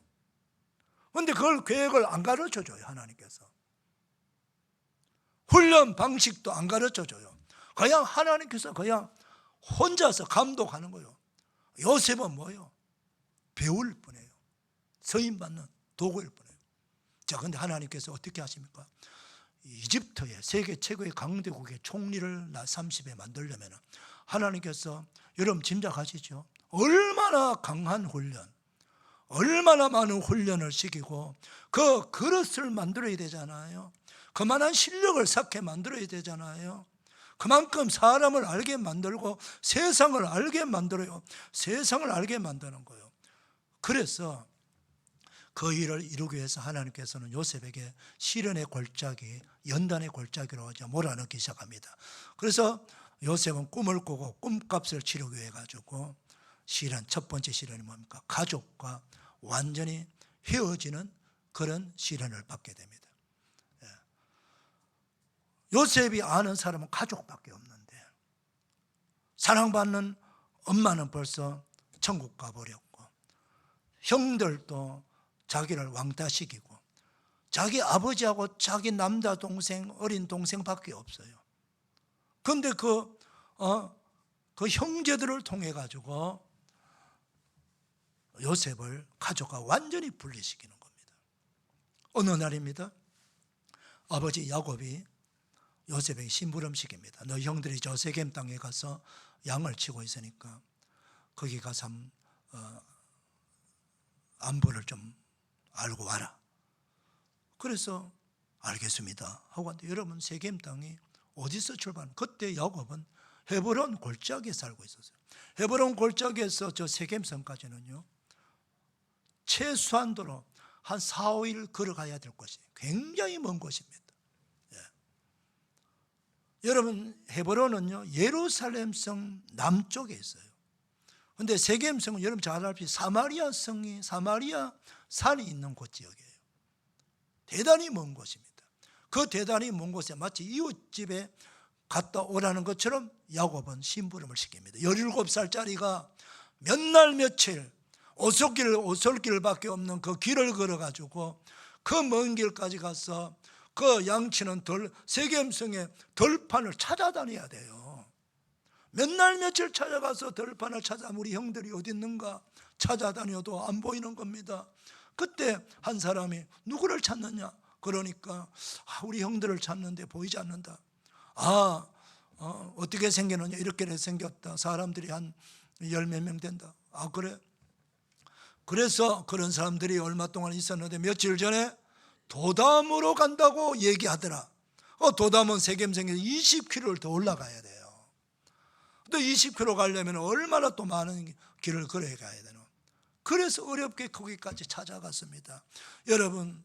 그런데 그걸 계획을 안 가르쳐줘요. 하나님께서 훈련 방식도 안 가르쳐줘요. 그냥 하나님께서 그냥 혼자서 감독하는 거예요. 요셉은 뭐예요? 배울 뿐이에요. 서임받는 도구일 뿐이에요. 자, 근데 하나님께서 어떻게 하십니까? 이집트의 세계 최고의 강대국의 총리를 나 30에 만들려면 하나님께서 여러분 짐작하시죠? 얼마나 강한 훈련, 얼마나 많은 훈련을 시키고 그 그릇을 만들어야 되잖아요. 그만한 실력을 쌓게 만들어야 되잖아요. 그만큼 사람을 알게 만들고 세상을 알게 만들어요. 세상을 알게 만드는 거예요. 그래서 그 일을 이루기 위해서 하나님께서는 요셉에게 시련의 골짜기, 연단의 골짜기로 이제 몰아넣기 시작합니다. 그래서 요셉은 꿈을 꾸고 꿈값을 치르기 위해 가지고 시련, 첫 번째 시련이 뭡니까? 가족과 완전히 헤어지는 그런 시련을 받게 됩니다. 요셉이 아는 사람은 가족밖에 없는데 사랑받는 엄마는 벌써 천국 가버렸고 형들도 자기를 왕따시키고 자기 아버지하고 자기 남자 동생, 어린 동생밖에 없어요. 그런데 그 형제들을 통해 가지고 요셉을 가족과 완전히 분리시키는 겁니다. 어느 날입니다. 아버지 야곱이 요셉에게 심부름시킵니다. 너 형들이 저 세겜 땅에 가서 양을 치고 있으니까 거기 가서 안부를 좀 알고 와라. 그래서 알겠습니다 하고 왔는데 여러분 세겜 땅이 어디서 출발한? 그때 야곱은 헤브론 골짜기에 살고 있었어요. 헤브론 골짜기에서 저 세겜성까지는요 최소한도로 한 4, 5일 걸어가야 될 곳이 굉장히 먼 곳입니다. 여러분 헤브론은요 예루살렘성 남쪽에 있어요. 그런데 세겜성은 여러분 잘 알다시피 사마리아 산이 있는 곳 지역이에요. 대단히 먼 곳입니다. 그 대단히 먼 곳에 마치 이웃집에 갔다 오라는 것처럼 야곱은 심부름을 시킵니다. 17살짜리가 몇 날 며칠 오솔길밖에 없는 그 길을 걸어가지고 그 먼 길까지 가서 그 양치는 세겜성의 들판을 찾아다녀야 돼요. 몇 날 며칠 찾아가서 들판을 찾아 우리 형들이 어디 있는가 찾아다녀도 안 보이는 겁니다. 그때 한 사람이 누구를 찾느냐? 그러니까 우리 형들을 찾는데 보이지 않는다. 어떻게 생겼느냐? 이렇게 생겼다. 사람들이 한 10몇 명 된다. 그래? 그래서 그런 사람들이 얼마 동안 있었는데 며칠 전에 도담으로 간다고 얘기하더라. 도담은 세겜성에서 20km를 더 올라가야 돼요. 또 20km 가려면 얼마나 또 많은 길을 걸어야 가야 되나. 그래서 어렵게 거기까지 찾아갔습니다. 여러분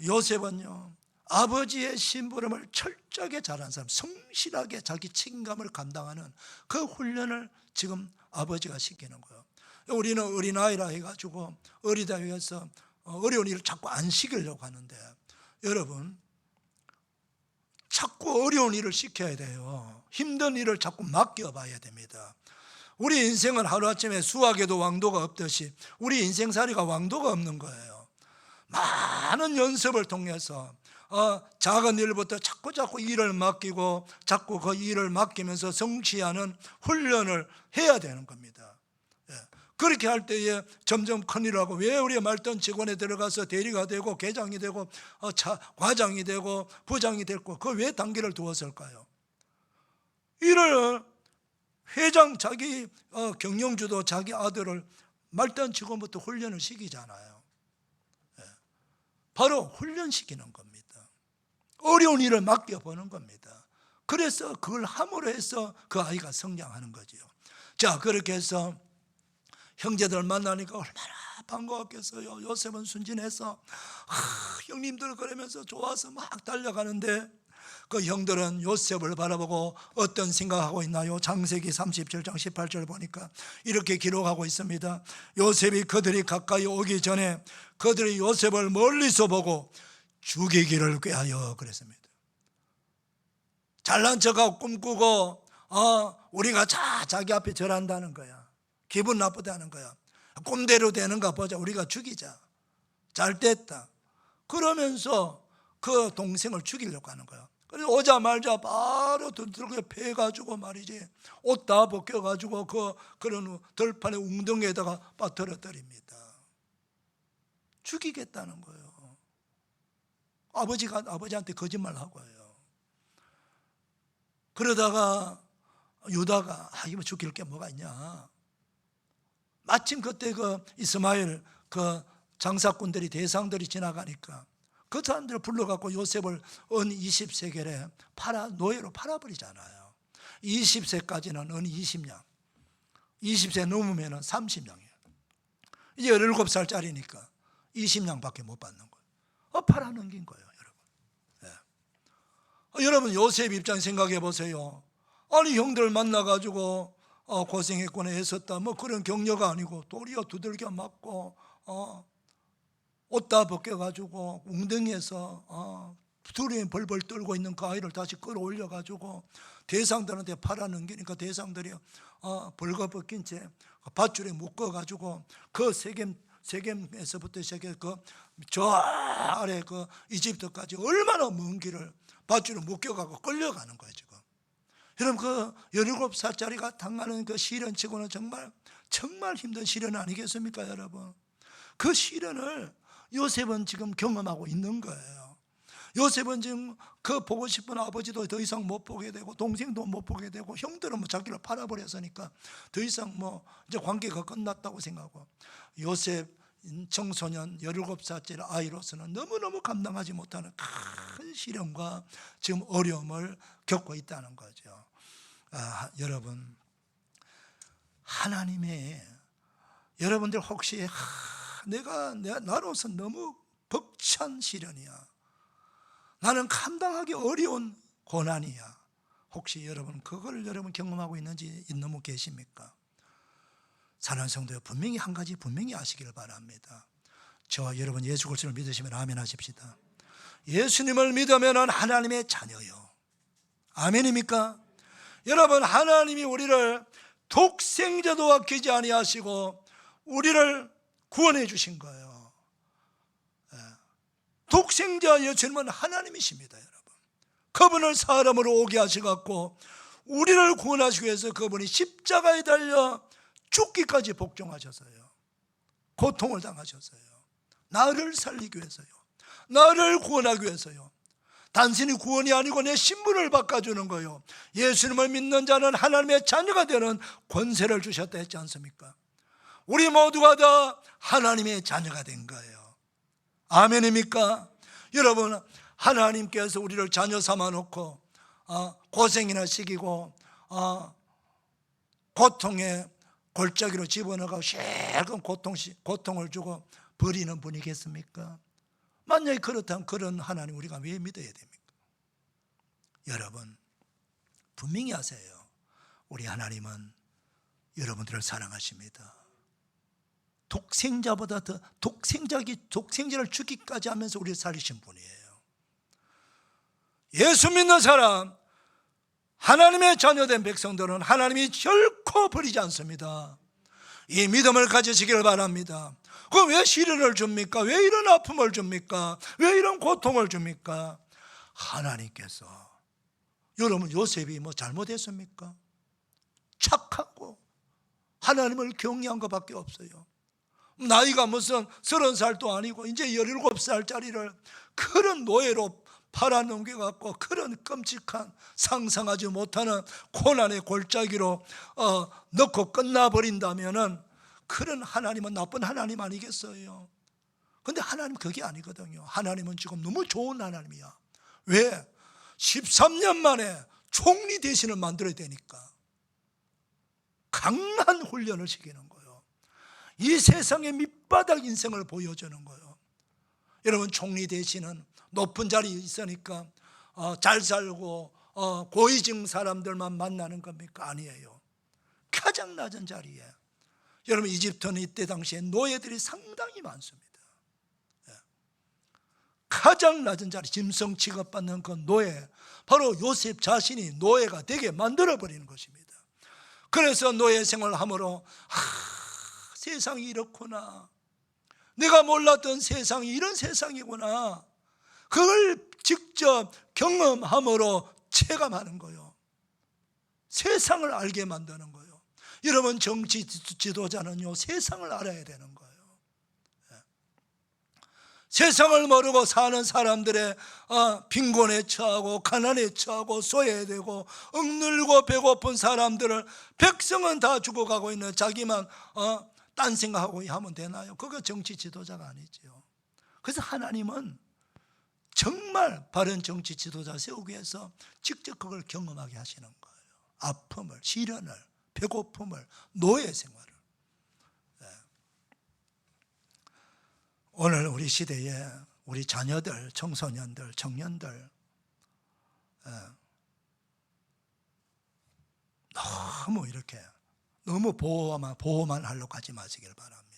요셉은요 아버지의 심부름을 철저하게 잘한 사람, 성실하게 자기 책임감을 감당하는 그 훈련을 지금 아버지가 시키는 거예요. 우리는 어린아이라 해가지고 어리다 해서 어려운 일을 자꾸 안 시키려고 하는데 여러분 자꾸 어려운 일을 시켜야 돼요. 힘든 일을 자꾸 맡겨봐야 됩니다. 우리 인생은 하루아침에 수학에도 왕도가 없듯이 우리 인생살이가 왕도가 없는 거예요. 많은 연습을 통해서 작은 일부터 자꾸 일을 맡기고 자꾸 그 일을 맡기면서 성취하는 훈련을 해야 되는 겁니다. 그렇게 할 때에 점점 큰일을 하고 왜 우리 말단 직원에 들어가서 대리가 되고 계장이 되고 과장이 되고 부장이 됐고 그 왜 단계를 두었을까요? 이를 회장 자기 경영주도 자기 아들을 말단 직원부터 훈련을 시키잖아요. 바로 훈련시키는 겁니다. 어려운 일을 맡겨보는 겁니다. 그래서 그걸 함으로 해서 그 아이가 성장하는 거죠. 자, 그렇게 해서 형제들 만나니까 얼마나 반가웠겠어요. 요셉은 순진해서 형님들 그러면서 좋아서 막 달려가는데 그 형들은 요셉을 바라보고 어떤 생각하고 있나요? 창세기 37장 18절 보니까 이렇게 기록하고 있습니다. 요셉이 그들이 가까이 오기 전에 그들이 요셉을 멀리서 보고 죽이기를 꾀하여 그랬습니다. 잘난 척하고 꿈꾸고 우리가 자기 앞에 절한다는 거야. 기분 나쁘다는 거야. 꿈대로 되는가 보자. 우리가 죽이자. 잘 됐다. 그러면서 그 동생을 죽이려고 하는 거야. 그래서 오자마자 바로 들고 패가지고 말이지 옷 다 벗겨가지고 그런 들판의 웅덩이에다가 빠뜨려뜨립니다. 죽이겠다는 거예요. 아버지한테 거짓말하고 해요. 그러다가 유다가 이거 죽일 게 뭐가 있냐. 마침 그때 그 이스마엘 그 장사꾼들이 대상들이 지나가니까 그 사람들을 불러갖고 요셉을 은 20세겔에 노예로 팔아버리잖아요. 20세까지는 은 20냥, 20세 넘으면 30냥이에요. 이제 17살짜리니까 20냥밖에 못 받는 거예요. 팔아넘긴 거예요, 여러분. 예. 여러분 요셉 입장 생각해 보세요. 아니 형들 만나가지고 고생했구나 애썼다 뭐 그런 격려가 아니고 도리어 두들겨 맞고 옷 다 벗겨가지고 웅덩이에서 두려움에 벌벌 떨고 있는 그 아이를 다시 끌어올려가지고 대상들한테 팔아넘기니까 대상들이 벌거벗긴 채 밧줄에 묶어가지고 그 세겜에서부터 시작해 저 아래 그 이집트까지 얼마나 먼 길을 밧줄에 묶여가고 끌려가는 거예요 지금. 여러분 그 17살짜리가 당하는 그 시련치고는 정말 힘든 시련 아니겠습니까 여러분? 그 시련을 요셉은 지금 경험하고 있는 거예요. 요셉은 지금 그 보고 싶은 아버지도 더 이상 못 보게 되고 동생도 못 보게 되고 형들은 뭐 자기를 팔아버렸으니까 더 이상 뭐 이제 관계가 끝났다고 생각하고 요셉 청소년 17살짜리 아이로서는 너무너무 감당하지 못하는 큰 시련과 지금 어려움을 겪고 있다는 거죠. 여러분 하나님의 여러분들 혹시 나로서 너무 벅찬 시련이야, 나는 감당하기 어려운 고난이야, 혹시 여러분 그걸 여러분 경험하고 있는지 있는 분 계십니까? 사랑하는 성도여, 분명히 한 가지 분명히 아시기를 바랍니다. 저와 여러분 예수 그리스도를 믿으시면 아멘 하십시다. 예수님을 믿으면 하나님의 자녀요. 아멘입니까? 여러분 하나님이 우리를 독생자도 아끼지 아니하시고 우리를 구원해 주신 거예요. 독생자 예수님은 하나님이십니다. 여러분 그분을 사람으로 오게 하셔갖고 우리를 구원하시기 위해서 그분이 십자가에 달려 죽기까지 복종하셨어요. 고통을 당하셨어요. 나를 살리기 위해서요, 나를 구원하기 위해서요. 단순히 구원이 아니고 내 신분을 바꿔주는 거예요. 예수님을 믿는 자는 하나님의 자녀가 되는 권세를 주셨다 했지 않습니까? 우리 모두가 다 하나님의 자녀가 된 거예요. 아멘입니까? 여러분 하나님께서 우리를 자녀 삼아 놓고 고생이나 시키고 고통에 골짜기로 집어넣어가고 실컷 고통을 주고 버리는 분이겠습니까? 만약에 그렇다면 그런 하나님 우리가 왜 믿어야 됩니까? 여러분 분명히 아세요. 우리 하나님은 여러분들을 사랑하십니다. 독생자보다 더 독생자를 죽기까지 하면서 우리를 살리신 분이에요. 예수 믿는 사람, 하나님의 자녀된 백성들은 하나님이 결코 버리지 않습니다. 이 믿음을 가지시기를 바랍니다. 그럼 왜 시련을 줍니까? 왜 이런 아픔을 줍니까? 왜 이런 고통을 줍니까? 하나님께서, 여러분 요셉이 뭐 잘못했습니까? 착하고 하나님을 경외한 것밖에 없어요. 나이가 무슨 30살도 아니고 이제 17살짜리를 그런 노예로 팔아넘겨갖고 그런 끔찍한 상상하지 못하는 고난의 골짜기로 넣고 끝나버린다면은 그런 하나님은 나쁜 하나님 아니겠어요? 근데 하나님 그게 아니거든요. 하나님은 지금 너무 좋은 하나님이야. 왜? 13년 만에 총리 대신을 만들어야 되니까 강한 훈련을 시키는 거예요. 이 세상의 밑바닥 인생을 보여주는 거예요. 여러분 총리 대신은 높은 자리에 있으니까 잘 살고 고위직 사람들만 만나는 겁니까? 아니에요. 가장 낮은 자리에, 여러분 이집트는 이때 당시에 노예들이 상당히 많습니다. 가장 낮은 자리, 짐승 취급받는 그 노예, 바로 요셉 자신이 노예가 되게 만들어버리는 것입니다. 그래서 노예 생활함으로 세상이 이렇구나, 내가 몰랐던 세상이 이런 세상이구나, 그걸 직접 경험함으로 체감하는 거예요. 세상을 알게 만드는 거예요. 여러분 정치 지도자는요 세상을 알아야 되는 거예요. 세상을 모르고 사는 사람들의 빈곤에 처하고 가난에 처하고 소외되고 억눌고 배고픈 사람들을, 백성은 다 죽어가고 있는 자기만 딴 생각하고 하면 되나요? 그거 정치 지도자가 아니죠. 그래서 하나님은 정말 바른 정치 지도자 세우기 위해서 직접 그걸 경험하게 하시는 거예요. 아픔을, 시련을, 배고픔을, 노예 생활을. 오늘 우리 시대에 우리 자녀들, 청소년들, 청년들 너무 이렇게 너무 보호만 하려고 하지 마시길 바랍니다.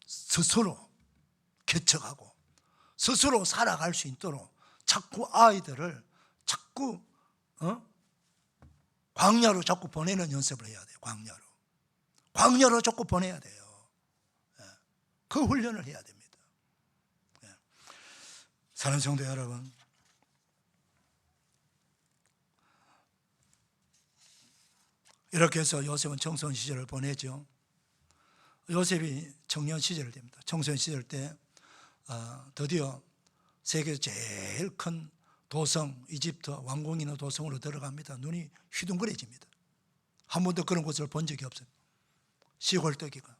스스로 개척하고 스스로 살아갈 수 있도록 자꾸 아이들을 자꾸 광야로 자꾸 보내는 연습을 해야 돼요. 광야로 자꾸 보내야 돼요. 그 훈련을 해야 됩니다. 사랑하는 성도 여러분, 이렇게 해서 요셉은 청소년 시절을 보내죠. 요셉이 청년 시절 됩니다. 청소년 시절 때 드디어 세계에서 제일 큰 도성, 이집트 왕궁이나 도성으로 들어갑니다. 눈이 휘둥그레집니다. 한 번도 그런 곳을 본 적이 없어요. 시골뜨기가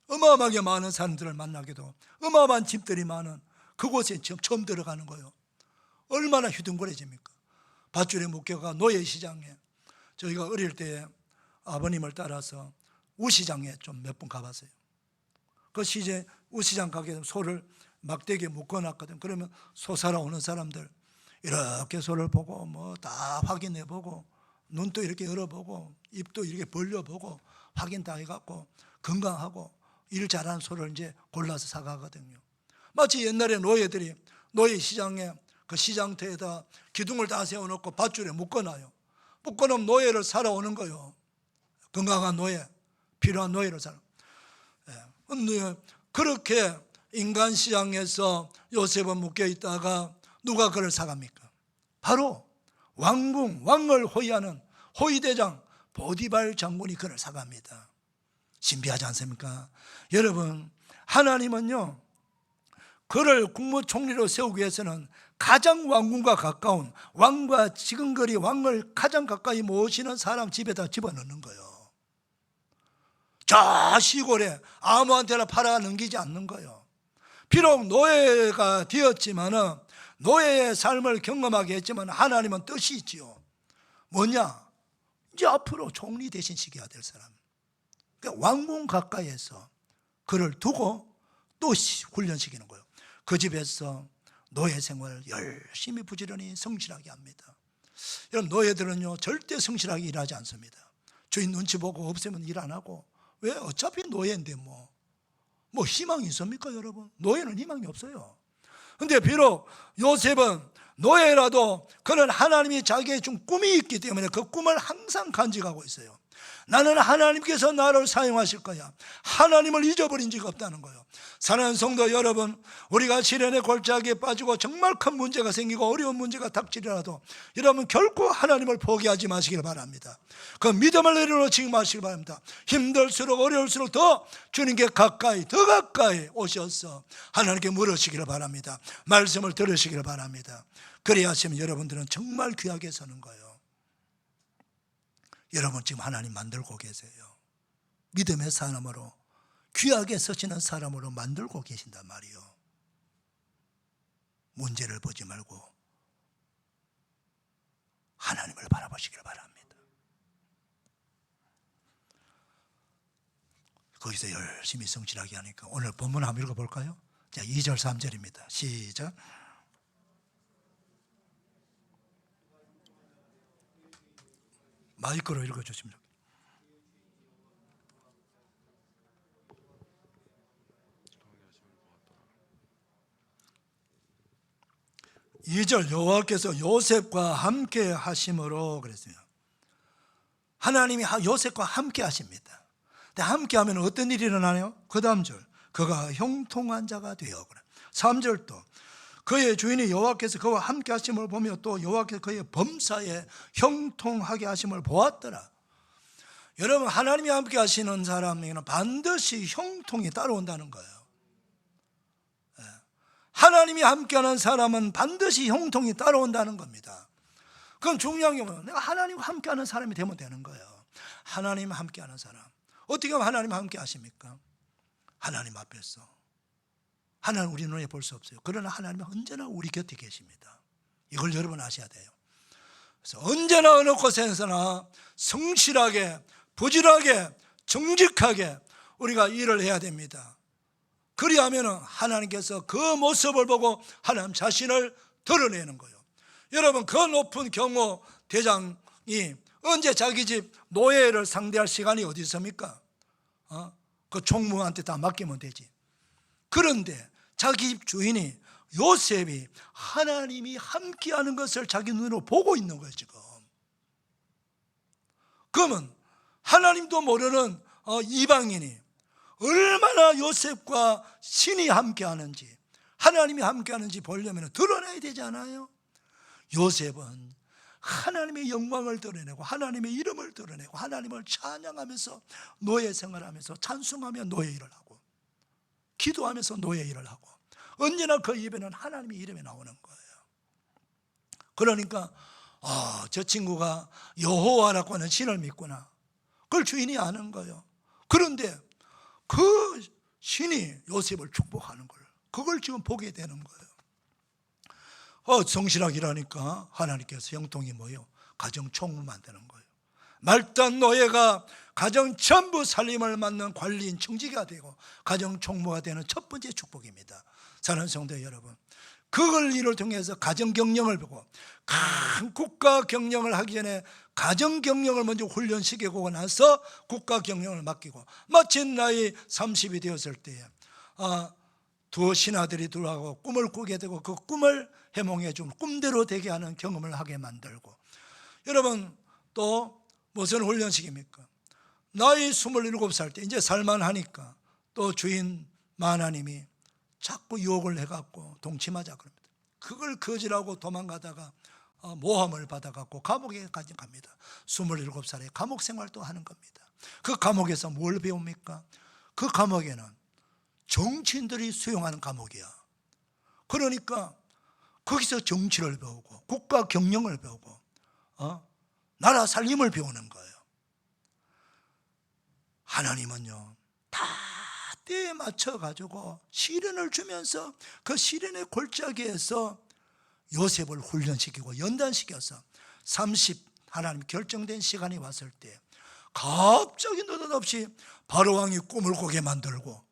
어마어마하게 많은 사람들을 만나기도 어마어마한 집들이 많은 그곳에 처음 들어가는 거예요. 얼마나 휘둥그레집니까? 밧줄에 묶여가 노예시장에, 저희가 어릴 때 아버님을 따라서 우시장에 좀 몇 번 가봤어요. 그 시제 우시장 가게 되면 소를 막대기에 묶어놨거든. 그러면 소 사러 오는 사람들 이렇게 소를 보고 뭐 다 확인해보고 눈도 이렇게 열어보고 입도 이렇게 벌려보고 확인 다 해갖고 건강하고 일 잘하는 소를 이제 골라서 사가거든요. 마치 옛날에 노예들이 노예 시장에 그 시장터에다 기둥을 다 세워놓고 밧줄에 묶어놔요. 묶어놓으면 노예를 사러 오는 거예요. 건강한 노예, 필요한 노예를 사러. 그렇게 인간 시장에서 요셉은 묶여 있다가 누가 그를 사갑니까? 바로 왕을 호위하는 호위대장 보디발 장군이 그를 사갑니다. 신비하지 않습니까? 여러분, 하나님은요 그를 국무총리로 세우기 위해서는 가장 왕궁과 가까운 왕과 지근거리 왕을 가장 가까이 모시는 사람 집에다 집어넣는 거예요. 저 시골에 아무한테나 팔아 넘기지 않는 거예요. 비록 노예가 되었지만은 노예의 삶을 경험하게 했지만 하나님은 뜻이 있지요. 뭐냐? 이제 앞으로 총리 대신 시켜야 될 사람. 그러니까 왕궁 가까이에서 그를 두고 또 훈련시키는 거예요. 그 집에서 노예 생활을 열심히 부지런히 성실하게 합니다. 여러분, 노예들은요 절대 성실하게 일하지 않습니다. 주인 눈치 보고 없으면 일 안 하고. 왜? 어차피 노예인데 뭐 희망이 있습니까 여러분? 노예는 희망이 없어요. 근데 비록 요셉은 노예라도 그는 하나님이 자기에게 준 꿈이 있기 때문에 그 꿈을 항상 간직하고 있어요. 나는 하나님께서 나를 사용하실 거야. 하나님을 잊어버린 적이 없다는 거예요. 사랑하는 성도 여러분, 우리가 시련의 골짜기에 빠지고 정말 큰 문제가 생기고 어려운 문제가 닥치더라도 여러분 결코 하나님을 포기하지 마시길 바랍니다. 그 믿음을 내려놓지 마시길 바랍니다. 힘들수록 어려울수록 더 주님께 가까이 더 가까이 오셔서 하나님께 물으시기를 바랍니다. 말씀을 들으시기를 바랍니다. 그래야 하시면 여러분들은 정말 귀하게 서는 거예요. 여러분 지금 하나님 만들고 계세요. 믿음의 사람으로 귀하게 서시는 사람으로 만들고 계신단 말이요. 문제를 보지 말고 하나님을 바라보시길 바랍니다. 거기서 열심히 성실하게 하니까 오늘 본문 한번 읽어볼까요? 자, 2절 3절입니다. 시작. 마이크로 읽어주십니다. 2절 여호와께서 요셉과 함께 하심으로 그랬어요. 하나님이 요셉과 함께 하십니다. 근데 함께 하면 어떤 일이 일어나요? 그 다음 절 그가 형통한 자가 되어. 3절도 그의 주인이 여호와께서 그와 함께 하심을 보며 또 여호와께서 그의 범사에 형통하게 하심을 보았더라. 여러분, 하나님이 함께 하시는 사람에게는 반드시 형통이 따라온다는 거예요. 하나님이 함께하는 사람은 반드시 형통이 따라온다는 겁니다. 그건 중요한 게 뭐예요? 내가 하나님과 함께하는 사람이 되면 되는 거예요. 하나님 함께하는 사람. 어떻게 하면 하나님 함께 하십니까? 하나님 앞에서. 하나님 우리 눈에 볼 수 없어요. 그러나 하나님은 언제나 우리 곁에 계십니다. 이걸 여러분 아셔야 돼요. 그래서 언제나 어느 곳에서나 성실하게, 부지런하게, 정직하게 우리가 일을 해야 됩니다. 그리하면 하나님께서 그 모습을 보고 하나님 자신을 드러내는 거예요. 여러분, 그 높은 경호 대장이 언제 자기 집 노예를 상대할 시간이 어디 있습니까? 그 총무한테 다 맡기면 되지. 그런데 자기 집 주인이 요셉이 하나님이 함께하는 것을 자기 눈으로 보고 있는 거예요 지금. 그러면 하나님도 모르는 이방인이 얼마나 요셉과 신이 함께하는지, 하나님이 함께하는지 보려면 드러내야 되지 않아요? 요셉은 하나님의 영광을 드러내고 하나님의 이름을 드러내고 하나님을 찬양하면서 노예 생활하면서 찬송하며 노예 일을 하고 기도하면서 노예 일을 하고 언제나 그 입에는 하나님의 이름이 나오는 거예요. 그러니까 저 친구가 여호와라고 하는 신을 믿구나, 그걸 주인이 아는 거예요. 그런데 그 신이 요셉을 축복하는 걸, 그걸 지금 보게 되는 거예요. 성실하게 일하니까 하나님께서 형통이 뭐예요? 가정 총무 만드는 거예요. 말단 노예가 가정 전부 살림을 맡는 관리인 청지기가 되고 가정 총무가 되는 첫 번째 축복입니다. 사랑하는 성도 여러분, 그걸 일을 통해서 가정 경영을 보고 큰 국가 경영을 하기 전에 가정 경영을 먼저 훈련시키고 나서 국가 경영을 맡기고 마침 나이 30이 되었을 때에 두 신하들이 들어가고 꿈을 꾸게 되고 그 꿈을 해몽해 주면 꿈대로 되게 하는 경험을 하게 만들고, 여러분 또 무슨 훈련식입니까? 나이 27살 때 이제 살만하니까 또 주인 마하나님이 자꾸 유혹을 해갖고 동침하자 그럽니다. 그걸 거절하고 도망가다가 모함을 받아갖고 감옥에까지 갑니다. 27살에 감옥 생활도 하는 겁니다. 그 감옥에서 뭘 배웁니까? 그 감옥에는 정치인들이 수용하는 감옥이야. 그러니까 거기서 정치를 배우고 국가 경영을 배우고 나라 살림을 배우는 거예요. 하나님은요 다 때에 맞춰가지고 시련을 주면서 그 시련의 골짜기에서 요셉을 훈련시키고 연단시켜서 30 하나님 결정된 시간이 왔을 때 갑자기 느닷없이 바로왕이 꿈을 꾸게 만들고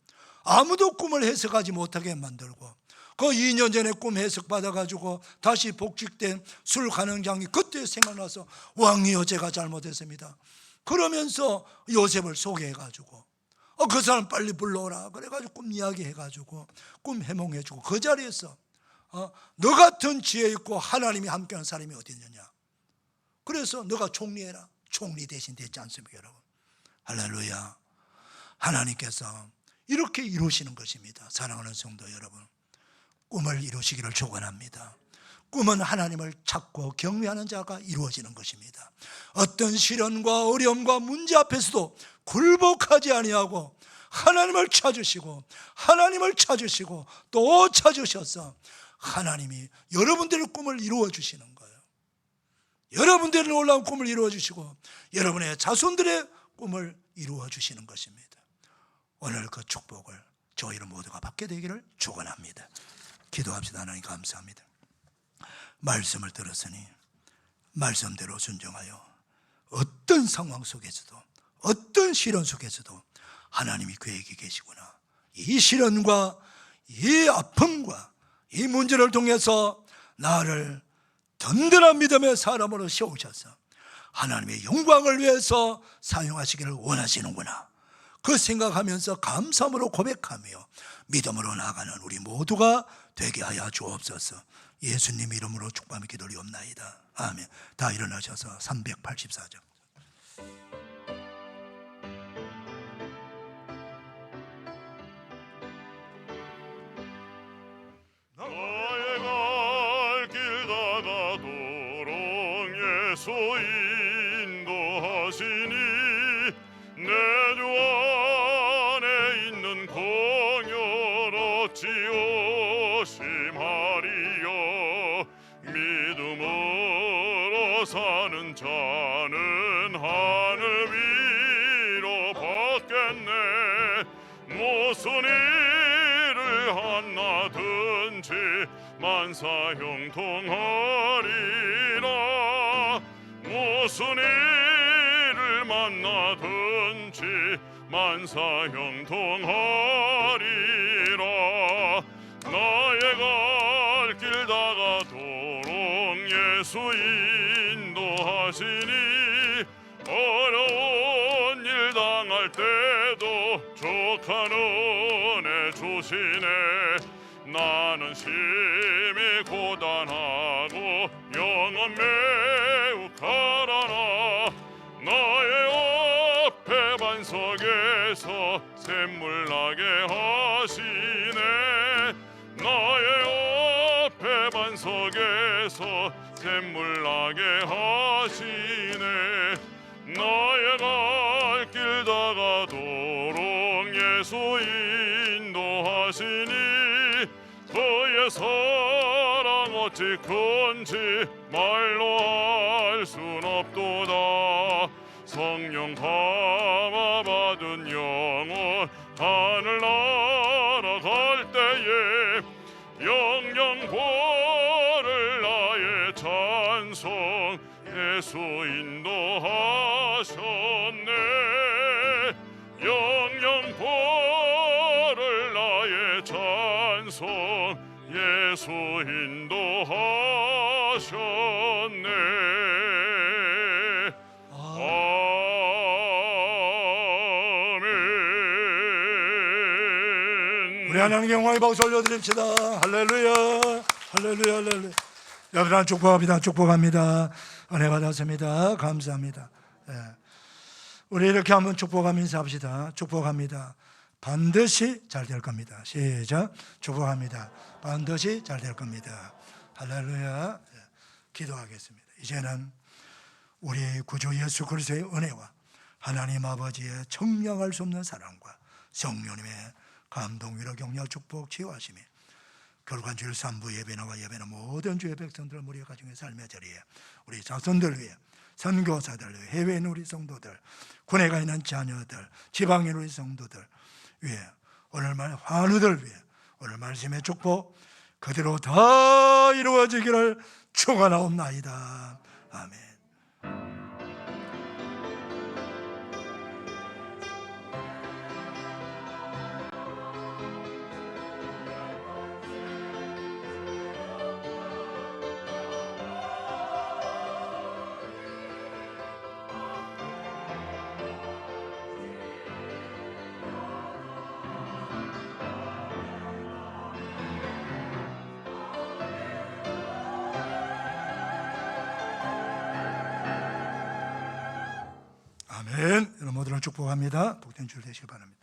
아무도 꿈을 해석하지 못하게 만들고 그 2년 전에 꿈 해석 받아가지고 다시 복직된 술 가능장이 그때 생각나서 왕이여 제가 잘못했습니다. 그러면서 요셉을 소개해가지고 그 사람 빨리 불러오라 그래가지고 꿈 이야기해가지고 꿈 해몽해주고 그 자리에서 너 같은 지혜 있고 하나님이 함께하는 사람이 어디 있느냐, 그래서 너가 총리해라. 총리 대신 됐지 않습니까 여러분? 할렐루야. 하나님께서 이렇게 이루시는 것입니다. 사랑하는 성도 여러분, 꿈을 이루시기를 축원합니다. 꿈은 하나님을 찾고 경외하는 자가 이루어지는 것입니다. 어떤 시련과 어려움과 문제 앞에서도 굴복하지 아니하고 하나님을 찾으시고 또 찾으셔서 하나님이 여러분들의 꿈을 이루어 주시는 거예요. 여러분들의 놀라운 꿈을 이루어 주시고 여러분의 자손들의 꿈을 이루어 주시는 것입니다. 오늘 그 축복을 저희는 모두가 받게 되기를 축원합니다. 기도합시다. 하나님 감사합니다. 말씀을 들었으니 말씀대로 순종하여 어떤 상황 속에서도 어떤 시련 속에서도 하나님이 계획이 계시구나, 이 시련과 이 아픔과 이 문제를 통해서 나를 든든한 믿음의 사람으로 세우셔서 하나님의 영광을 위해서 사용하시기를 원하시는구나, 그 생각하면서 감사함으로 고백하며 믿음으로 나아가는 우리 모두가 되게 하여 주옵소서. 예수님 이름으로 축복하며 기도리옵나이다. 아멘. 다 일어나셔서 384장. 나의 갈 길 다가도록 예수 인도하시니 내 주 안에 있는 공연 어찌 오심하리요. 믿음으로 사는 자는 하늘 위로 받겠네. 무슨 일을 한나든지 만사 형통하리라. 무슨 일을 만나든지 만사 형통하리라. 나의 갈 길 다가도록 예수 인도하시니 어려운 일 당할 때도 족한 은혜 주시네. 나는 심히 고단하고 영혼 매우 가라나. 나의 앞에 반석에서 샘물 나게 하시네. 나의 앞에 반석에서 샘물 나게 하시네. 나의 갈 길 다가도록 예수 인도하시니 그의 사랑 어찌 큰지 말로 할 순 없도다. 성령 감화 받은 영혼 하늘 날아갈 때에 영영 보를 나의 찬송 예수 인도하셨네. 영영 보를 나의 찬송 예수 인도하셨네. 아멘. 우리 하나님 영광의 박수 올려드립시다. 할렐루야, 할렐루야, 할렐루야. 여러분 축복합니다. 축복합니다. 은혜 받았습니다. 감사합니다. 우리 이렇게 한번 축복하며 인사합시다. 축복합니다. 반드시 잘 될 겁니다. 시작. 축복합니다. 반드시 잘 될 겁니다. 할렐루야. 기도하겠습니다. 이제는 우리 구주 예수 그리스도의 은혜와 하나님 아버지의 청량할 수 없는 사랑과 성령님의 감동, 위로, 격려, 축복, 치유하심이 결국은 주일 3부 예배나와 예배나 모든 주의 백성들, 우리 가정의 삶의 자리에 우리 자손들 위해, 선교사들 위해, 해외에 있는 우리 성도들, 군에 가 있는 자녀들, 지방에 있는 우리 성도들 위해, 오늘날 환우들 위해 오늘 말씀의 축복 그대로 다 이루어지기를 축원하옵나이다. 아멘. 아멘. 여러분 모두를 축복합니다. 복된 주일 되시기 바랍니다.